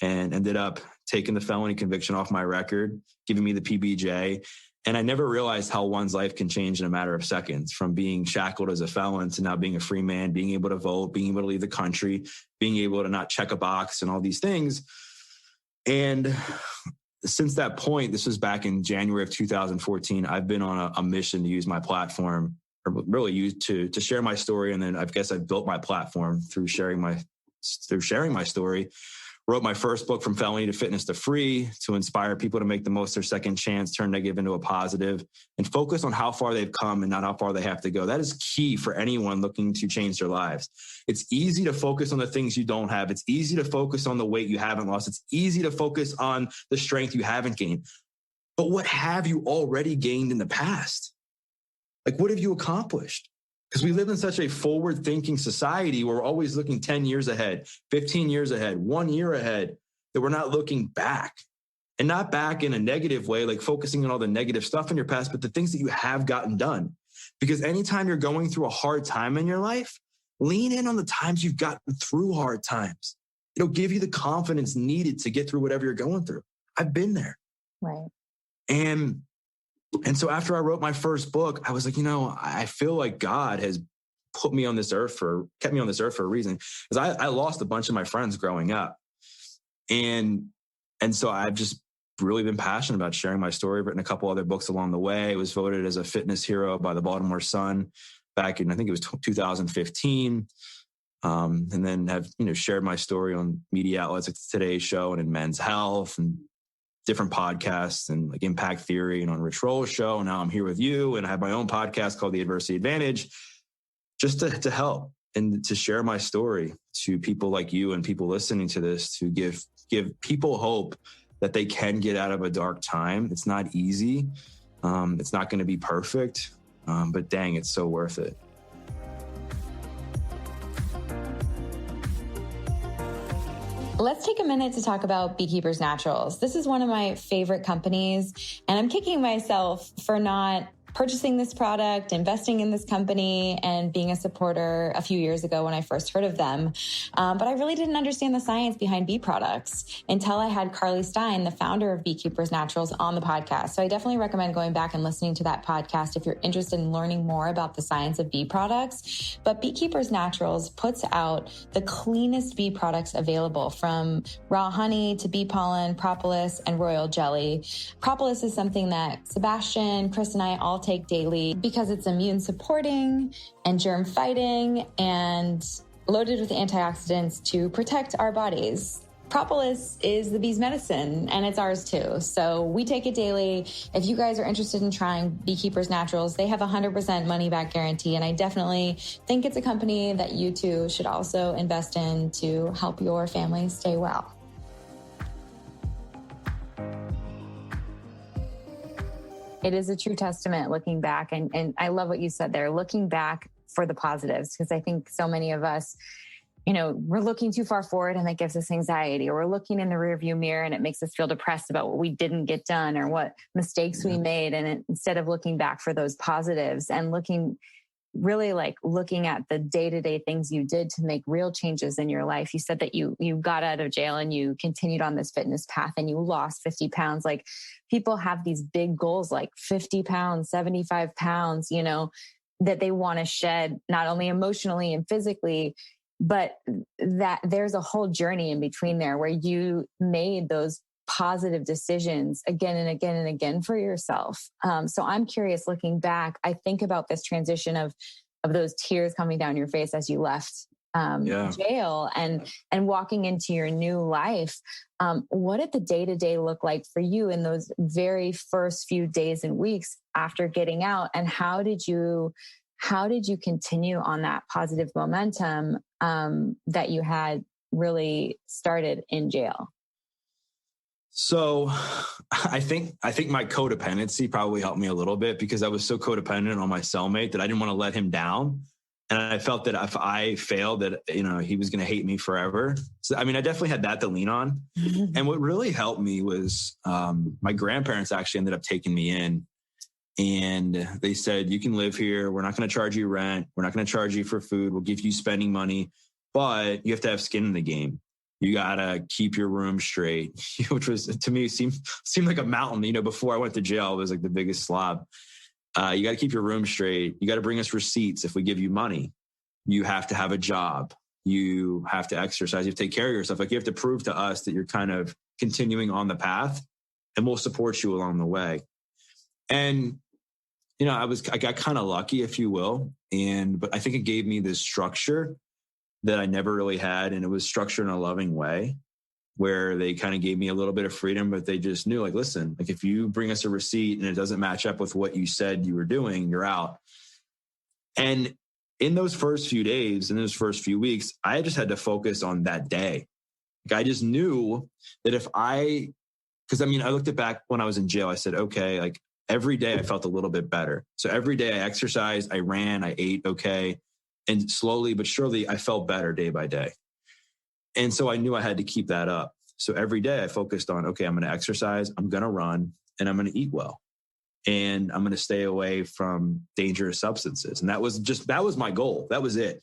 and ended up taking the felony conviction off my record, giving me the PBJ. And I never realized how one's life can change in a matter of seconds, from being shackled as a felon to now being a free man, being able to vote, being able to leave the country, being able to not check a box and all these things. And since that point, this was back in January of 2014, I've been on a mission to use my platform, or really use to share my story. And then I guess I've built my platform through sharing my story. Wrote my first book, From Felony to Fitness to Free, to inspire people to make the most of their second chance, turn negative into a positive, and focus on how far they've come and not how far they have to go. That is key for anyone looking to change their lives. It's easy to focus on the things you don't have. It's easy to focus on the weight you haven't lost. It's easy to focus on the strength you haven't gained. But what have you already gained in the past? What have you accomplished? Because we live in such a forward-thinking society where we're always looking 10 years ahead, 15 years ahead, 1 year ahead, that we're not looking back. And not back in a negative way, focusing on all the negative stuff in your past, but the things that you have gotten done. Because anytime you're going through a hard time in your life, lean in on the times you've gotten through hard times. It'll give you the confidence needed to get through whatever you're going through. I've been there. Right. And so after I wrote my first book, I was like, I feel like God has kept me on this earth for a reason. Because I lost a bunch of my friends growing up. And so I've just really been passionate about sharing my story. I've written a couple other books along the way. I was voted as a fitness hero by the Baltimore Sun back in, I think it was 2015. And then have, shared my story on media outlets like Today's Show and in Men's Health and different podcasts and Impact Theory and on Rich Roll's show. And now I'm here with you, and I have my own podcast called The Adversity Advantage, just to help and to share my story to people like you and people listening to this, to give people hope that they can get out of a dark time. It's not easy. It's not going to be perfect, but dang, it's so worth it. Let's take a minute to talk about Beekeepers Naturals. This is one of my favorite companies, and I'm kicking myself for not purchasing this product, investing in this company, and being a supporter a few years ago when I first heard of them. But I really didn't understand the science behind bee products until I had Carly Stein, the founder of Beekeepers Naturals, on the podcast. So I definitely recommend going back and listening to that podcast if you're interested in learning more about the science of bee products. But Beekeepers Naturals puts out the cleanest bee products available, from raw honey to bee pollen, propolis, and royal jelly. Propolis is something that Sebastian, Chris, and I all take daily because it's immune supporting and germ fighting and loaded with antioxidants to protect our bodies. propolis is the bee's medicine, and it's ours too. So we take it daily. If you guys are interested in trying Beekeepers Naturals, they have 100% money back guarantee. And I definitely think it's a company that you too should also invest in to help your family stay well. It is a true testament looking back. And I love what you said there, looking back for the positives, because I think so many of us, we're looking too far forward and that gives us anxiety, or we're looking in the rearview mirror and it makes us feel depressed about what we didn't get done or what mistakes we made. And instead of looking back for those positives and looking at the day-to-day things you did to make real changes in your life. You said that you got out of jail and you continued on this fitness path and you lost 50 pounds. Like, people have these big goals, like 50 pounds, 75 pounds, that they want to shed, not only emotionally and physically, but that there's a whole journey in between there where you made those positive decisions again and again and again for yourself. So I'm curious, looking back, I think about this transition of those tears coming down your face as you left jail and walking into your new life. What did the day-to-day look like for you in those very first few days and weeks after getting out? And how did you continue on that positive momentum that you had really started in jail? So I think my codependency probably helped me a little bit, because I was so codependent on my cellmate that I didn't want to let him down. And I felt that if I failed, that, he was going to hate me forever. So, I definitely had that to lean on. And what really helped me was my grandparents actually ended up taking me in, and they said, you can live here. We're not going to charge you rent. We're not going to charge you for food. We'll give you spending money, but you have to have skin in the game. You got to keep your room straight, which was, to me, seemed like a mountain. Before I went to jail, it was like the biggest slob. You got to keep your room straight. You got to bring us receipts if we give you money. You have to have a job. You have to exercise. You have to take care of yourself. Like, you have to prove to us that you're kind of continuing on the path, and we'll support you along the way. And, I got kind of lucky, if you will. But I think it gave me this structure that I never really had. And it was structured in a loving way, where they kind of gave me a little bit of freedom, but they just knew, like, listen, like, if you bring us a receipt and it doesn't match up with what you said you were doing, you're out. And in those first few days, in those first few weeks, I just had to focus on that day. Like, I just knew that I looked at back when I was in jail, I said, okay, like, every day I felt a little bit better. So every day I exercised, I ran, I ate okay. And slowly but surely, I felt better day by day. And so I knew I had to keep that up. So every day I focused on, okay, I'm going to exercise, I'm going to run, and I'm going to eat well. And I'm going to stay away from dangerous substances. And that was my goal. That was it.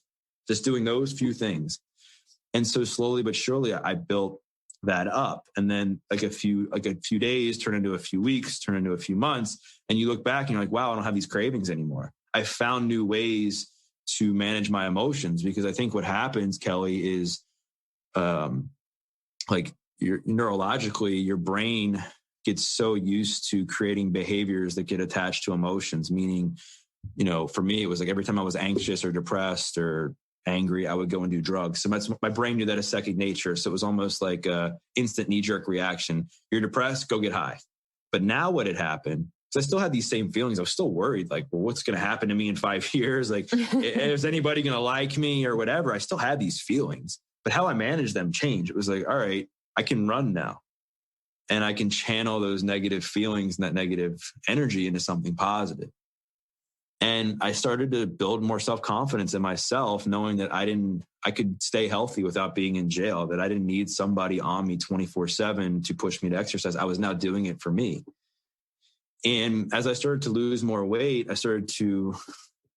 Just doing those few things. And so slowly but surely, I built that up. And then like a few days turn into a few weeks, turn into a few months. And you look back and you're like, wow, I don't have these cravings anymore. I found new ways to manage my emotions, because I think what happens, Kelly, is neurologically, your brain gets so used to creating behaviors that get attached to emotions. Meaning, for me, it was like every time I was anxious or depressed or angry, I would go and do drugs. So my brain knew that as second nature. So it was almost like a instant knee-jerk reaction. You're depressed, go get high. But now what had happened, because I still had these same feelings. I was still worried, like, well, what's going to happen to me in 5 years? Like, is anybody going to like me or whatever? I still had these feelings, but how I managed them changed. It was like, all right, I can run now, and I can channel those negative feelings and that negative energy into something positive. And I started to build more self-confidence in myself, knowing that I could stay healthy without being in jail, that I didn't need somebody on me 24/7 to push me to exercise. I was now doing it for me. And as I started to lose more weight, I started to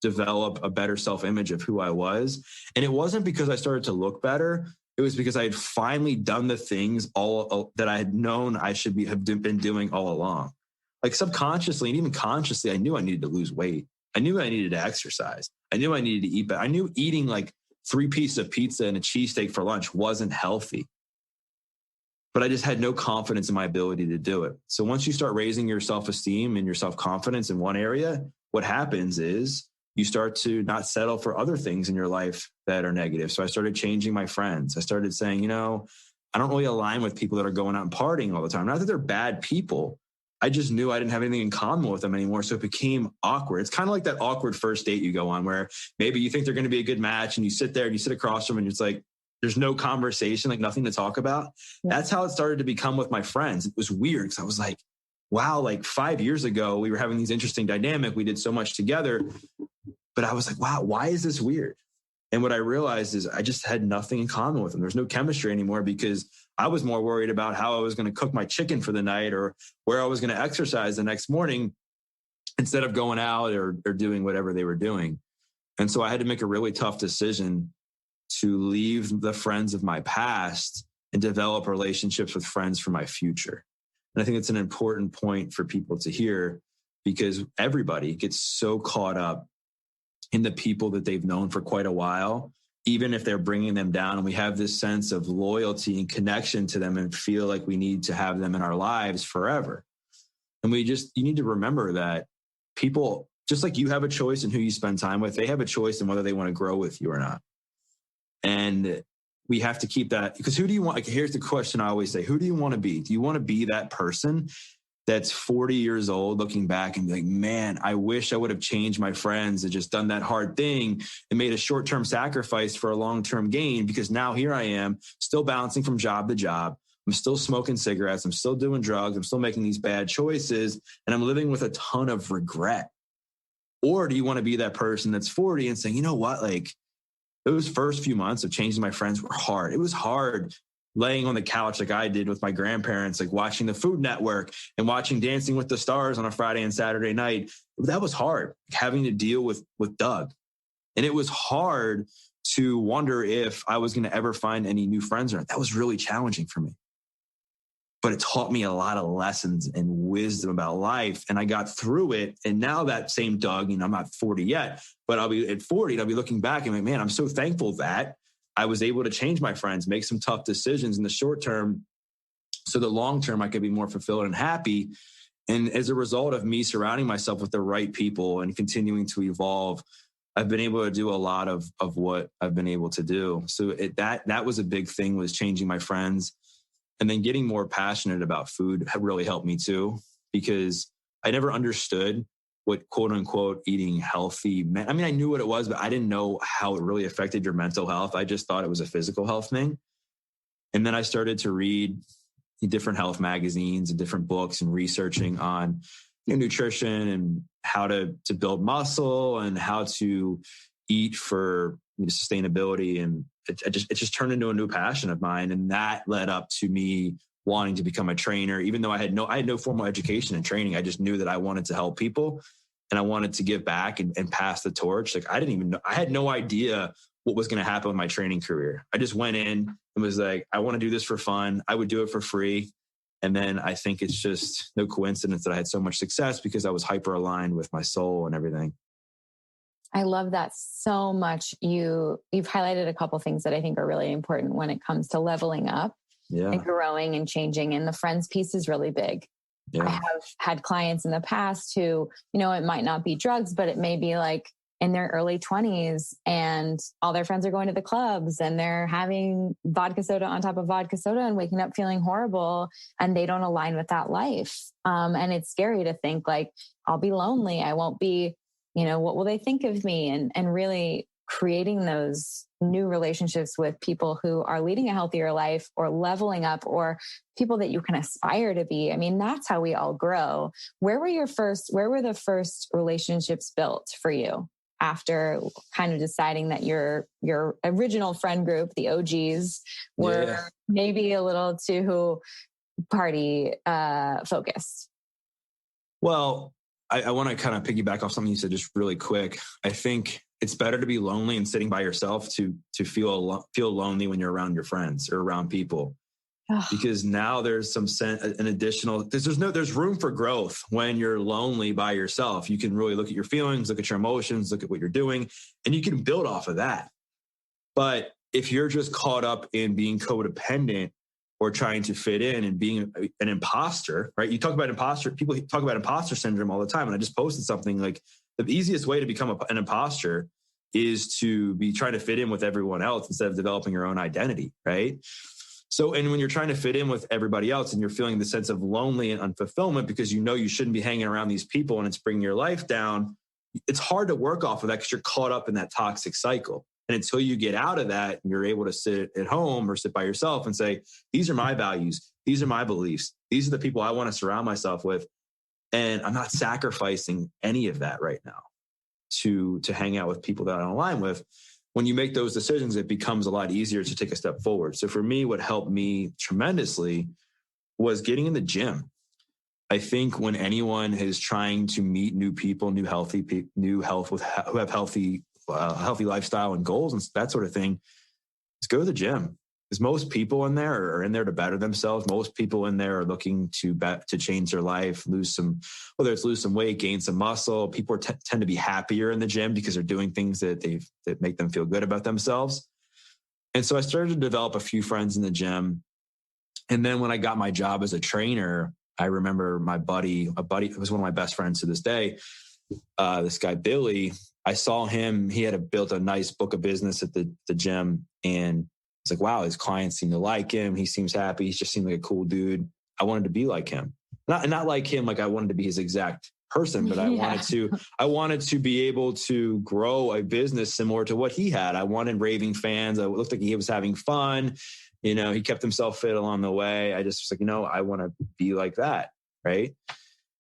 develop a better self-image of who I was. And it wasn't because I started to look better. It was because I had finally done the things that I had known I should have been doing all along. Like, subconsciously and even consciously, I knew I needed to lose weight. I knew I needed to exercise. I knew I needed to eat better. I knew eating like 3 pieces of pizza and a cheesesteak for lunch wasn't healthy. But I just had no confidence in my ability to do it. So once you start raising your self-esteem and your self-confidence in one area, what happens is you start to not settle for other things in your life that are negative. So I started changing my friends. I started saying, I don't really align with people that are going out and partying all the time. Not that they're bad people. I just knew I didn't have anything in common with them anymore. So it became awkward. It's kind of like that awkward first date you go on where maybe you think they're going to be a good match and you sit there and you sit across from them and it's like, there's no conversation, like nothing to talk about. That's how it started to become with my friends. It was weird because I was like, wow, like 5 years ago, we were having these interesting dynamic. We did so much together, but I was like, wow, why is this weird? And what I realized is I just had nothing in common with them. There's no chemistry anymore because I was more worried about how I was going to cook my chicken for the night or where I was going to exercise the next morning instead of going out or doing whatever they were doing. And so I had to make a really tough decision to leave the friends of my past and develop relationships with friends for my future. And I think it's an important point for people to hear because everybody gets so caught up in the people that they've known for quite a while, even if they're bringing them down. And we have this sense of loyalty and connection to them and feel like we need to have them in our lives forever. And you need to remember that people, just like you have a choice in who you spend time with, they have a choice in whether they want to grow with you or not. And we have to keep that, because who do you want? Like, here's the question I always say, who do you want to be? Do you want to be that person that's 40 years old looking back and be like, man, I wish I would have changed my friends and just done that hard thing and made a short-term sacrifice for a long-term gain, because now here I am still bouncing from job to job. I'm still smoking cigarettes. I'm still doing drugs. I'm still making these bad choices and I'm living with a ton of regret. Or do you want to be that person that's 40 and saying, you know what, like those first few months of changing my friends were hard. It was hard laying on the couch like I did with my grandparents, like watching the Food Network and watching Dancing with the Stars on a Friday and Saturday night. That was hard, having to deal with Doug. And it was hard to wonder if I was going to ever find any new friends or not. That was really challenging for me. But it taught me a lot of lessons and wisdom about life. And I got through it. And now that same Doug, I'm not 40 yet, but I'll be at 40 and I'll be looking back and like, man, I'm so thankful that I was able to change my friends, make some tough decisions in the short term so the long term I could be more fulfilled and happy. And as a result of me surrounding myself with the right people and continuing to evolve, I've been able to do a lot of what I've been able to do. So that was a big thing, was changing my friends. And then getting more passionate about food really helped me too, because I never understood what quote unquote eating healthy meant. I mean, I knew what it was, but I didn't know how it really affected your mental health. I just thought it was a physical health thing. And then I started to read different health magazines and different books and researching on nutrition and how to build muscle and how to eat for sustainability. And it just turned into a new passion of mine. And that led up to me wanting to become a trainer, even though I had no formal education in training. I just knew that I wanted to help people and I wanted to give back and pass the torch. Like I didn't even know, I had no idea what was going to happen with my training career. I just went in and was like, I want to do this for fun. I would do it for free. And then I think it's just no coincidence that I had so much success because I was hyper aligned with my soul and everything. I love that so much. You've highlighted a couple things that I think are really important when it comes to leveling up and growing and changing. And the friends piece is really big. Yeah. I have had clients in the past who, it might not be drugs, but it may be like in their early 20s and all their friends are going to the clubs and they're having vodka soda on top of vodka soda and waking up feeling horrible and they don't align with that life. And it's scary to think like, I'll be lonely. I won't be, what will they think of me? And really creating those new relationships with people who are leading a healthier life or leveling up or people that you can aspire to be. I mean, that's how we all grow. Where were the first relationships built for you after kind of deciding that your original friend group, the OGs, were maybe a little too party focused? Well, I want to kind of piggyback off something you said just really quick. I think it's better to be lonely and sitting by yourself to feel lonely when you're around your friends or around people, because now there's there's room for growth when you're lonely by yourself. You can really look at your feelings, look at your emotions, look at what you're doing, and you can build off of that. But if you're just caught up in being codependent or trying to fit in and being an imposter, right? People talk about imposter syndrome all the time. And I just posted something like the easiest way to become an imposter is to be trying to fit in with everyone else instead of developing your own identity, right? So, and when you're trying to fit in with everybody else and you're feeling the sense of lonely and unfulfillment because you know you shouldn't be hanging around these people and it's bringing your life down, it's hard to work off of that because you're caught up in that toxic cycle. And until you get out of that, you're able to sit at home or sit by yourself and say, these are my values. These are my beliefs. These are the people I want to surround myself with. And I'm not sacrificing any of that right now to hang out with people that I don't align with. When you make those decisions, it becomes a lot easier to take a step forward. So for me, what helped me tremendously was getting in the gym. I think when anyone is trying to meet new people, new health with who have healthy lifestyle and goals and that sort of thing, is go to the gym. Because most people in there are in there to better themselves. Most people in there are looking to change their life, whether it's lose some weight, gain some muscle. People tend to be happier in the gym because they're doing things that make them feel good about themselves. And so I started to develop a few friends in the gym. And then when I got my job as a trainer, I remember my buddy, it was one of my best friends to this day, this guy, Billy. I saw him, he had built a nice book of business at the gym, and it's like, wow, his clients seem to like him. He seems happy. He just seemed like a cool dude. I wanted to be like him. Not like him, like I wanted to be his exact person, but I wanted to be able to grow a business similar to what he had. I wanted raving fans. It looked like he was having fun. He kept himself fit along the way. I just was like, I want to be like that. Right.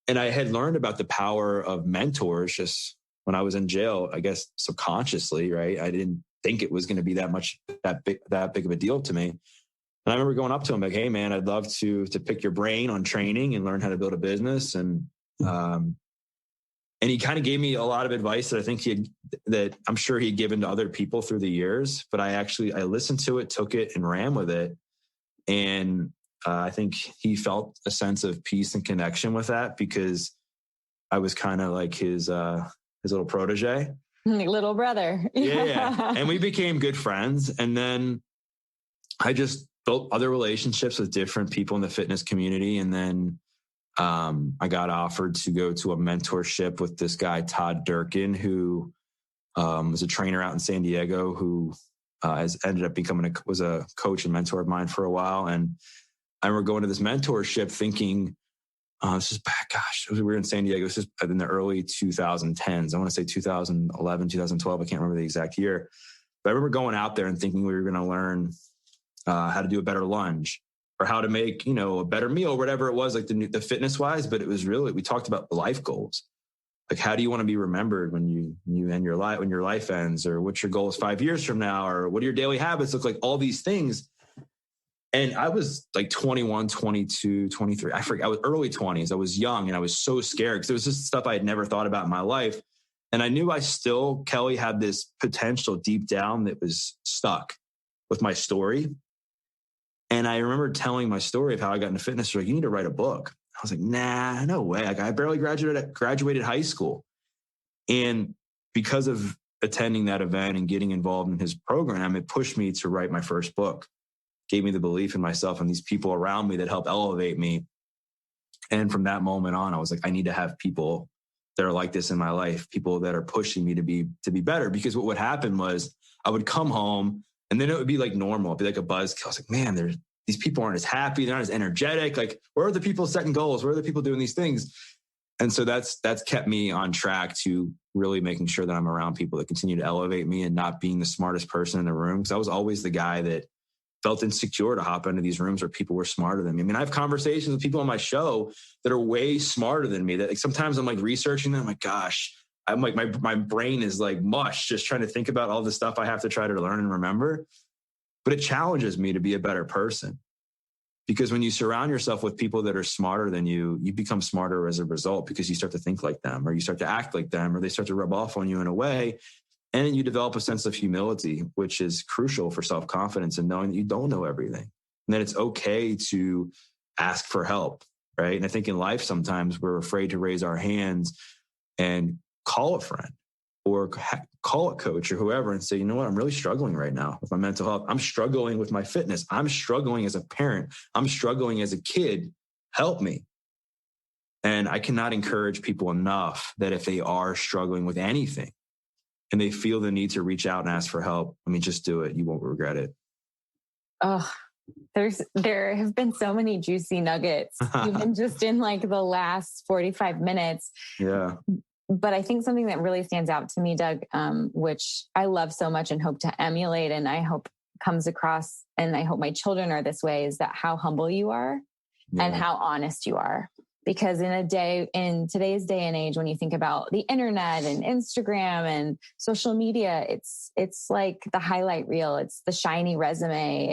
And I had learned about the power of mentors just when I was in jail, I guess subconsciously, right? I didn't think it was going to be that big of a deal to me. And I remember going up to him like, hey man, I'd love to pick your brain on training and learn how to build a business. And he kind of gave me a lot of advice that I think that I'm sure he'd given to other people through the years, but I listened to it, took it and ran with it. And I think he felt a sense of peace and connection with that because I was kind of like his little protege. Little brother. Yeah. And we became good friends. And then I just built other relationships with different people in the fitness community. And then I got offered to go to a mentorship with this guy, Todd Durkin, who was a trainer out in San Diego, who has ended up was a coach and mentor of mine for a while. And I remember going to this mentorship thinking, this is back, we were in San Diego. This is in the early 2010s. I want to say 2011, 2012. I can't remember the exact year. But I remember going out there and thinking we were going to learn how to do a better lunge or how to make, a better meal, or whatever it was, like the fitness wise. But it was really, we talked about life goals. Like, how do you want to be remembered when you end your life, when your life ends, or what's your goals 5 years from now, or what do your daily habits look like? All these things. And I was like 21, 22, 23. I forget. I was early 20s. I was young and I was so scared because it was just stuff I had never thought about in my life. And I knew Kelly had this potential deep down that was stuck with my story. And I remember telling my story of how I got into fitness. They're like, you need to write a book. I was like, nah, no way. Like, I barely graduated high school. And because of attending that event and getting involved in his program, it pushed me to write my first book. Gave me the belief in myself and these people around me that helped elevate me. And from that moment on, I was like, I need to have people that are like this in my life, people that are pushing me to be better. Because what would happen was I would come home and then it would be like normal. It'd be like a buzzkill. I was like, man, these people aren't as happy. They're not as energetic. Like, where are the people setting goals? Where are the people doing these things? And so that's kept me on track to really making sure that I'm around people that continue to elevate me and not being the smartest person in the room. Because I was always the guy that felt insecure to hop into these rooms where people were smarter than me. I mean, I have conversations with people on my show that are way smarter than me that like sometimes I'm like researching them. I'm like, gosh, I'm like, my brain is like mush just trying to think about all the stuff I have to try to learn and remember. But it challenges me to be a better person because when you surround yourself with people that are smarter than you, you become smarter as a result because you start to think like them or you start to act like them or they start to rub off on you in a way. And you develop a sense of humility, which is crucial for self-confidence and knowing that you don't know everything. And that it's okay to ask for help, right? And I think in life, sometimes we're afraid to raise our hands and call a friend or call a coach or whoever and say, you know what, I'm really struggling right now with my mental health. I'm struggling with my fitness. I'm struggling as a parent. I'm struggling as a kid. Help me. And I cannot encourage people enough that if they are struggling with anything, and they feel the need to reach out and ask for help, I mean, just do it. You won't regret it. Oh, There have been so many juicy nuggets, even just in like the last 45 minutes. Yeah. But I think something that really stands out to me, Doug, which I love so much and hope to emulate, and I hope comes across, and I hope my children are this way, is that how humble you are and how honest you are. Because in today's day and age, when you think about the internet and Instagram and social media, it's like the highlight reel. It's the shiny resume.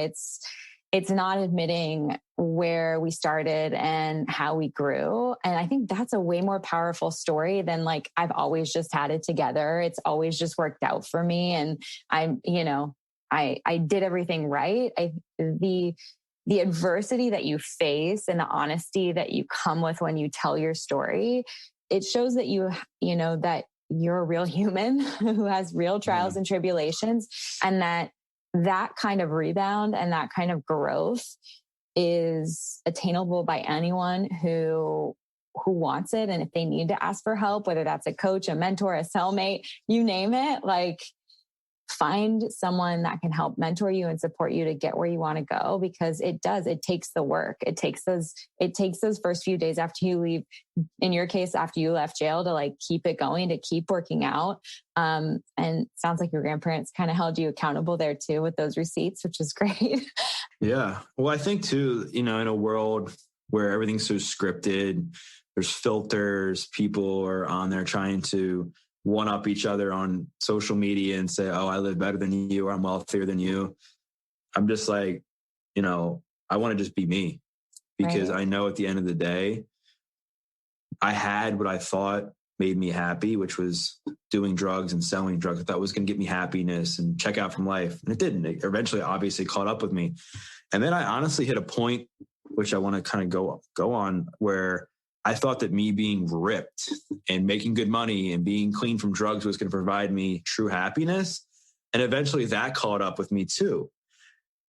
It's not admitting where we started and how we grew. And I think that's a way more powerful story than like, I've always just had it together. It's always just worked out for me. And I did everything right. The adversity that you face and the honesty that you come with when you tell your story, it shows that that you're a real human who has real trials and tribulations, and that kind of rebound and that kind of growth is attainable by anyone who wants it. And if they need to ask for help, whether that's a coach, a mentor, a cellmate, you name it, like, find someone that can help mentor you and support you to get where you want to go, because it takes the work. It takes those first few days after you leave, in your case, after you left jail, to like keep it going, to keep working out. And sounds like your grandparents kind of held you accountable there too with those receipts, which is great. Yeah. Well, I think too, in a world where everything's so scripted, there's filters, people are on there trying to one up each other on social media and say, oh, I live better than you, or I'm wealthier than you. I'm just like, I want to just be me, because I know at the end of the day, I had what I thought made me happy, which was doing drugs and selling drugs. I thought was going to get me happiness and check out from life. And it didn't. It eventually obviously caught up with me. And then I honestly hit a point, which I want to kind of go on, where I thought that me being ripped and making good money and being clean from drugs was going to provide me true happiness. And eventually that caught up with me too.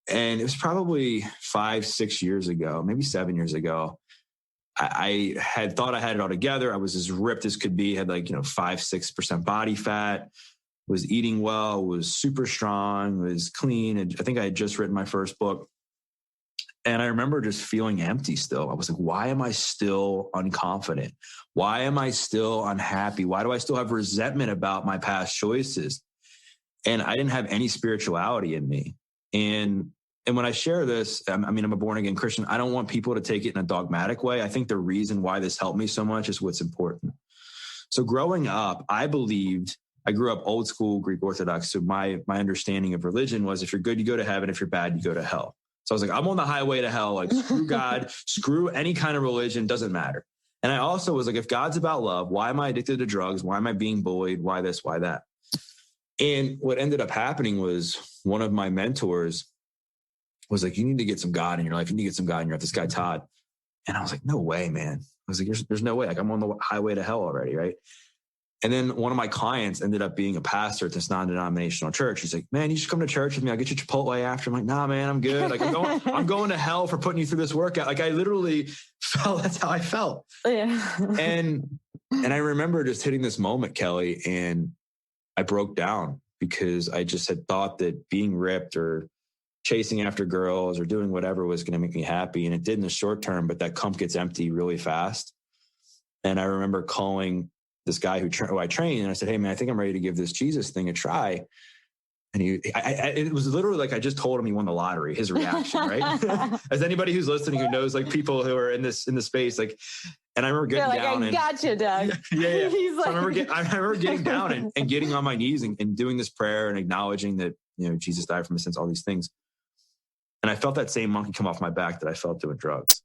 And it was probably 5-6 years ago, maybe 7 years ago. I had thought I had it all together. I was as ripped as could be, had 5-6% body fat, was eating well, was super strong, was clean. And I think I had just written my first book. And I remember just feeling empty still. I was like, why am I still unconfident? Why am I still unhappy? Why do I still have resentment about my past choices? And I didn't have any spirituality in me. And when I share this, I'm a born again Christian. I don't want people to take it in a dogmatic way. I think the reason why this helped me so much is what's important. So growing up, I grew up old school Greek Orthodox. So my understanding of religion was, if you're good, you go to heaven. If you're bad, you go to hell. So I was like, I'm on the highway to hell. Like, screw God, screw any kind of religion, doesn't matter. And I also was like, if God's about love, why am I addicted to drugs? Why am I being bullied? Why this? Why that? And what ended up happening was, one of my mentors was like, you need to get some God in your life. You need to get some God in your life. This guy, Todd. And I was like, no way, man. I was like, there's no way. Like, I'm on the highway to hell already, right? And then one of my clients ended up being a pastor at this non-denominational church. He's like, man, you should come to church with me. I'll get you Chipotle after. I'm like, nah, man, I'm good. Like, I'm going to hell for putting you through this workout. Like, I literally felt, that's how I felt. Yeah. And I remember just hitting this moment, Kelly, and I broke down, because I just had thought that being ripped or chasing after girls or doing whatever was going to make me happy. And it did in the short term, but that cup gets empty really fast. And I remember calling this guy who I train, and I said, hey man, I think I'm ready to give this Jesus thing a try. And it was literally like I just told him he won the lottery. His reaction, right? As anybody who's listening who knows, like, people who are in the space, like, and I remember getting down. I gotcha, Doug. Yeah. He's like, I remember getting down and getting on my knees and doing this prayer and acknowledging that Jesus died for my sins, all these things. And I felt that same monkey come off my back that I felt doing drugs.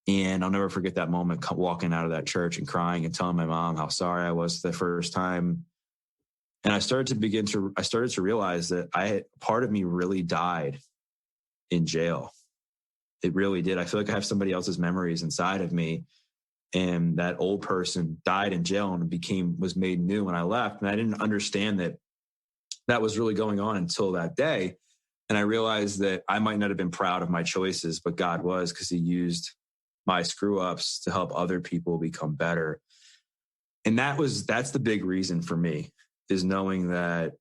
And I'll never forget that moment, walking out of that church and crying and telling my mom how sorry I was the first time. And I started to realize that part of me really died in jail. It really did. I feel like I have somebody else's memories inside of me. And that old person died in jail and was made new when I left. And I didn't understand that was really going on until that day. And I realized that I might not have been proud of my choices, but God was, because he used my screw ups to help other people become better. And that's the big reason for me, is knowing that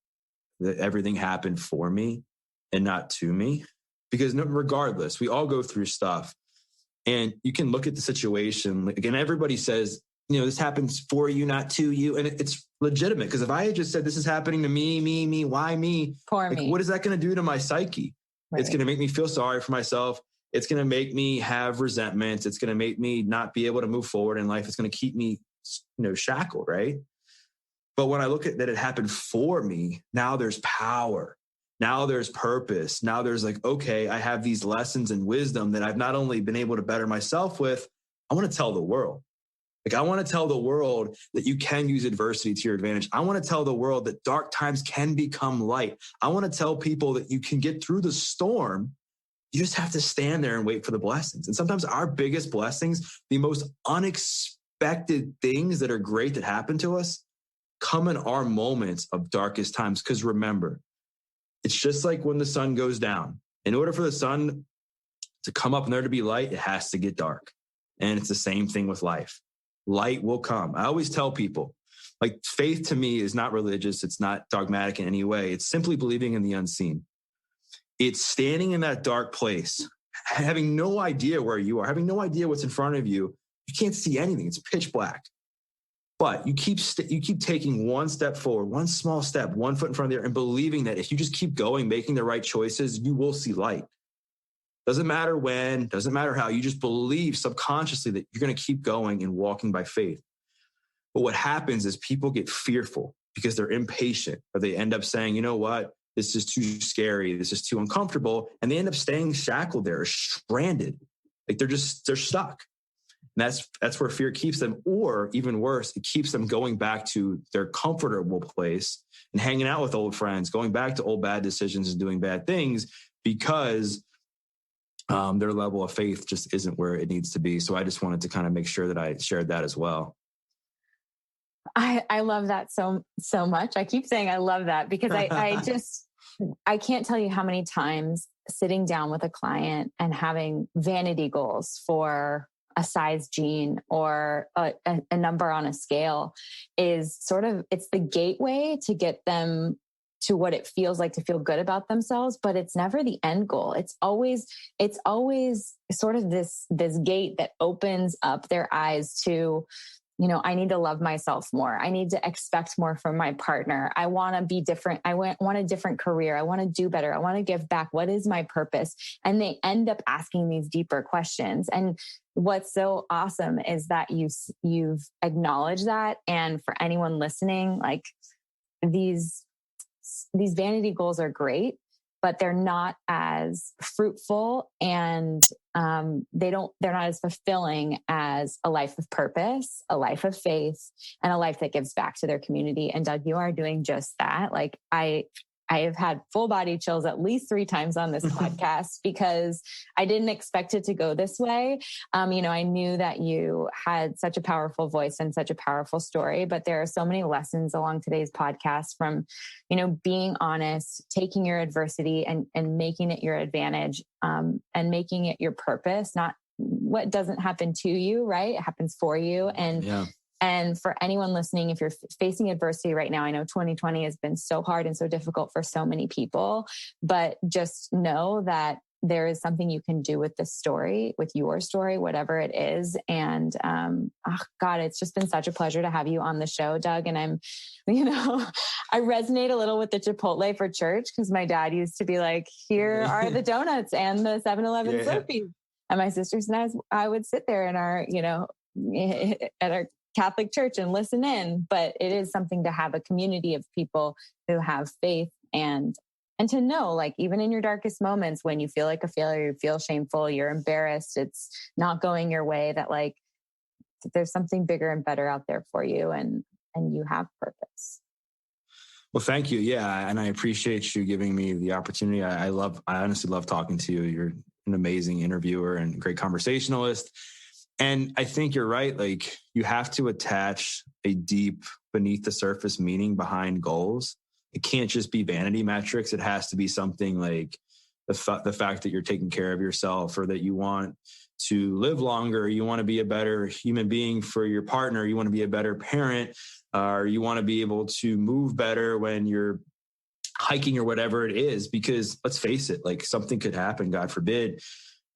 everything happened for me and not to me, because regardless, we all go through stuff, and you can look at the situation. Again, everybody says, this happens for you, not to you. And it's legitimate, because if I had just said, this is happening to me, why me? Poor me. What is that going to do to my psyche? Right. It's going to make me feel sorry for myself. It's going to make me have resentment. It's going to make me not be able to move forward in life. It's going to keep me, shackled, right? But when I look at that it happened for me, now there's power. Now there's purpose. Now there's okay, I have these lessons and wisdom that I've not only been able to better myself with, I want to tell the world. I want to tell the world that you can use adversity to your advantage. I want to tell the world that dark times can become light. I want to tell people that you can get through the storm. You just have to stand there and wait for the blessings. And sometimes our biggest blessings, the most unexpected things that are great that happen to us, come in our moments of darkest times. Because remember, it's just like when the sun goes down. In order for the sun to come up and there to be light, it has to get dark. And it's the same thing with life. Light will come. I always tell people, faith to me is not religious. It's not dogmatic in any way. It's simply believing in the unseen. It's standing in that dark place, having no idea where you are, having no idea what's in front of you. You can't see anything. It's pitch black. But you keep taking one step forward, one small step, 1 foot in front of there, and believing that if you just keep going, making the right choices, you will see light. Doesn't matter when, doesn't matter how, you just believe subconsciously that you're going to keep going and walking by faith. But what happens is people get fearful because they're impatient, or they end up saying, you know what, this is too scary, this is too uncomfortable. And they end up staying shackled there, stranded. They're stuck. And that's where fear keeps them. Or even worse, it keeps them going back to their comfortable place and hanging out with old friends, going back to old bad decisions and doing bad things, because their level of faith just isn't where it needs to be. So I just wanted to kind of make sure that I shared that as well. I love that so much. I keep saying I love that because I can't tell you how many times sitting down with a client and having vanity goals for a size jean or a number on a scale is it's the gateway to get them to what it feels like to feel good about themselves, but it's never the end goal. It's always sort of this gate that opens up their eyes to, I need to love myself more. I need to expect more from my partner. I want to be different. I want a different career. I want to do better. I want to give back. What is my purpose? And they end up asking these deeper questions. And what's so awesome is that you've acknowledged that. And for anyone listening, these vanity goals are great, but they're not as fruitful, and they're not as fulfilling as a life of purpose, a life of faith, and a life that gives back to their community. And Doug, you are doing just that. I have had full body chills at least 3 times on this podcast because I didn't expect it to go this way. I knew that you had such a powerful voice and such a powerful story, but there are so many lessons along today's podcast from, being honest, taking your adversity and making it your advantage, and making it your purpose, not what doesn't happen to you, right? It happens for you. And for anyone listening, if you're facing adversity right now, I know 2020 has been so hard and so difficult for so many people, but just know that there is something you can do with this story, with your story, whatever it is. And God, it's just been such a pleasure to have you on the show, Doug. And I resonate a little with the Chipotle for church because my dad used to be like, here are the donuts and the 7-Eleven Slurpees. And my sisters and I would sit there in our, at our Catholic church and listen in, but it is something to have a community of people who have faith and to know, even in your darkest moments, when you feel like a failure, you feel shameful, you're embarrassed, it's not going your way, that there's something bigger and better out there for you, and you have purpose. Well, thank you. Yeah. And I appreciate you giving me the opportunity. I honestly love talking to you. You're an amazing interviewer and great conversationalist. And I think you're right. You have to attach a deep beneath the surface meaning behind goals. It can't just be vanity metrics. It has to be something like the fact that you're taking care of yourself, or that you want to live longer. You want to be a better human being for your partner. You want to be a better parent, or you want to be able to move better when you're hiking or whatever it is, because let's face it, like something could happen, God forbid, and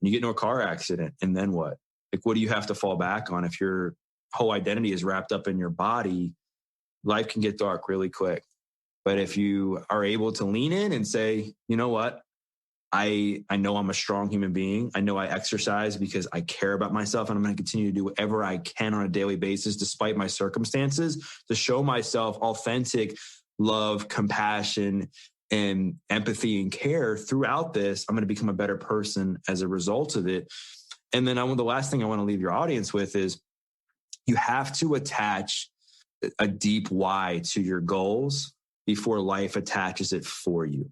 you get into a car accident. And then what? Like, what do you have to fall back on? If your whole identity is wrapped up in your body, life can get dark really quick. But if you are able to lean in and say, you know what? I know I'm a strong human being. I know I exercise because I care about myself, and I'm going to continue to do whatever I can on a daily basis, despite my circumstances, to show myself authentic love, compassion, and empathy and care throughout this. I'm going to become a better person as a result of it. And then the last thing I want to leave your audience with is you have to attach a deep why to your goals before life attaches it for you.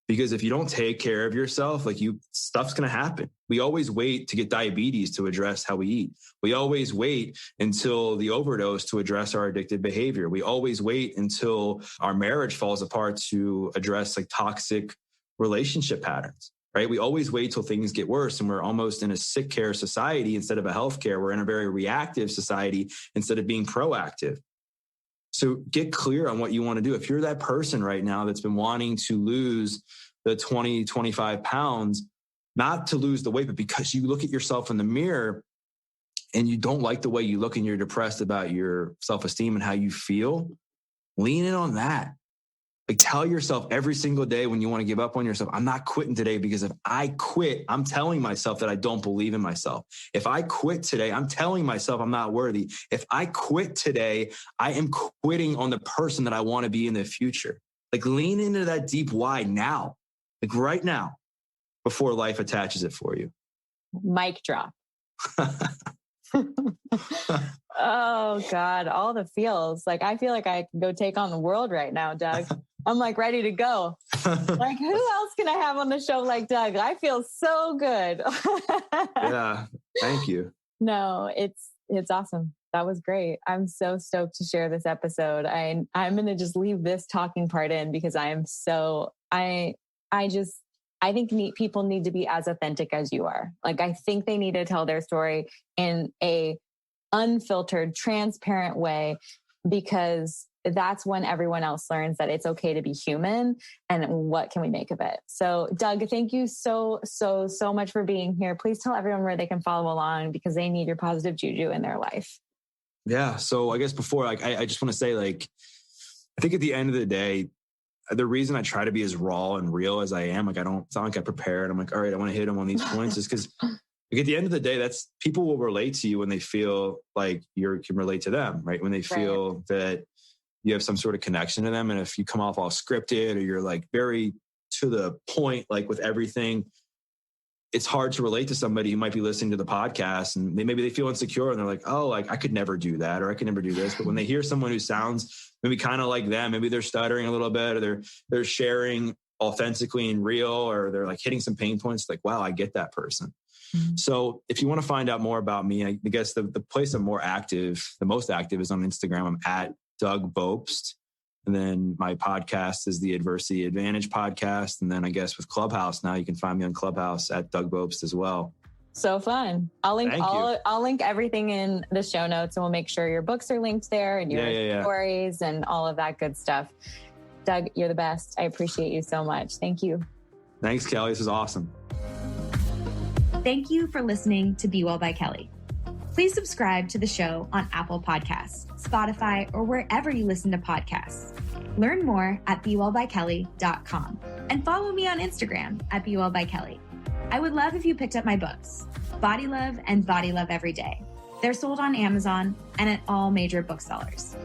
Because if you don't take care of yourself, stuff's going to happen. We always wait to get diabetes to address how we eat. We always wait until the overdose to address our addictive behavior. We always wait until our marriage falls apart to address toxic relationship patterns, right? We always wait till things get worse, and we're almost in a sick care society instead of a health care. We're in a very reactive society instead of being proactive. So get clear on what you want to do. If you're that person right now that's been wanting to lose the 20, 25 pounds, not to lose the weight, but because you look at yourself in the mirror and you don't like the way you look and you're depressed about your self-esteem and how you feel, lean in on that. Tell yourself every single day when you want to give up on yourself, I'm not quitting today, because if I quit, I'm telling myself that I don't believe in myself. If I quit today, I'm telling myself I'm not worthy. If I quit today, I am quitting on the person that I want to be in the future. Lean into that deep why now, right now, before life attaches it for you. Mic drop. Oh God, all the feels. I feel like I can go take on the world right now, Doug. I'm ready to go. Who else can I have on the show like Doug? I feel so good. Yeah, thank you. No, it's awesome. That was great. I'm so stoked to share this episode. I'm going to just leave this talking part in because I am so, I think people need to be as authentic as you are. I think they need to tell their story in a unfiltered, transparent way, because that's when everyone else learns that it's okay to be human and what can we make of it. So Doug, thank you so much for being here. Please tell everyone where they can follow along because they need your positive juju in their life. Yeah. So I guess before, I just want to say, I think at the end of the day, the reason I try to be as raw and real as I am, I don't sound like I prepared. I'm all right, I want to hit them on these points, is because at the end of the day, that's people will relate to you when they feel like you can relate to them, right? When they feel that you have some sort of connection to them. And if you come off all scripted or you're very to the point, with everything, it's hard to relate to somebody who might be listening to the podcast and maybe they feel insecure and they're like, oh, I could never do that, or I could never do this. But when they hear someone who sounds maybe kind of like them, maybe they're stuttering a little bit, or they're sharing authentically and real, or they're hitting some pain points, wow, I get that person. Mm-hmm. So if you want to find out more about me, I guess the place I'm more active, the most active, is on Instagram. I'm at Doug Bopst. And then my podcast is the Adversity Advantage podcast. And then I guess with Clubhouse now, you can find me on Clubhouse at Doug Bopst as well. So fun. I'll link everything in the show notes, and we'll make sure your books are linked there and your stories and all of that good stuff. Doug, you're the best. I appreciate you so much. Thank you. Thanks, Kelly. This is awesome. Thank you for listening to Be Well by Kelly. Please subscribe to the show on Apple Podcasts, Spotify, or wherever you listen to podcasts. Learn more at bewellbykelly.com and follow me on Instagram at bewellbykelly. I would love if you picked up my books, Body Love and Body Love Every Day. They're sold on Amazon and at all major booksellers.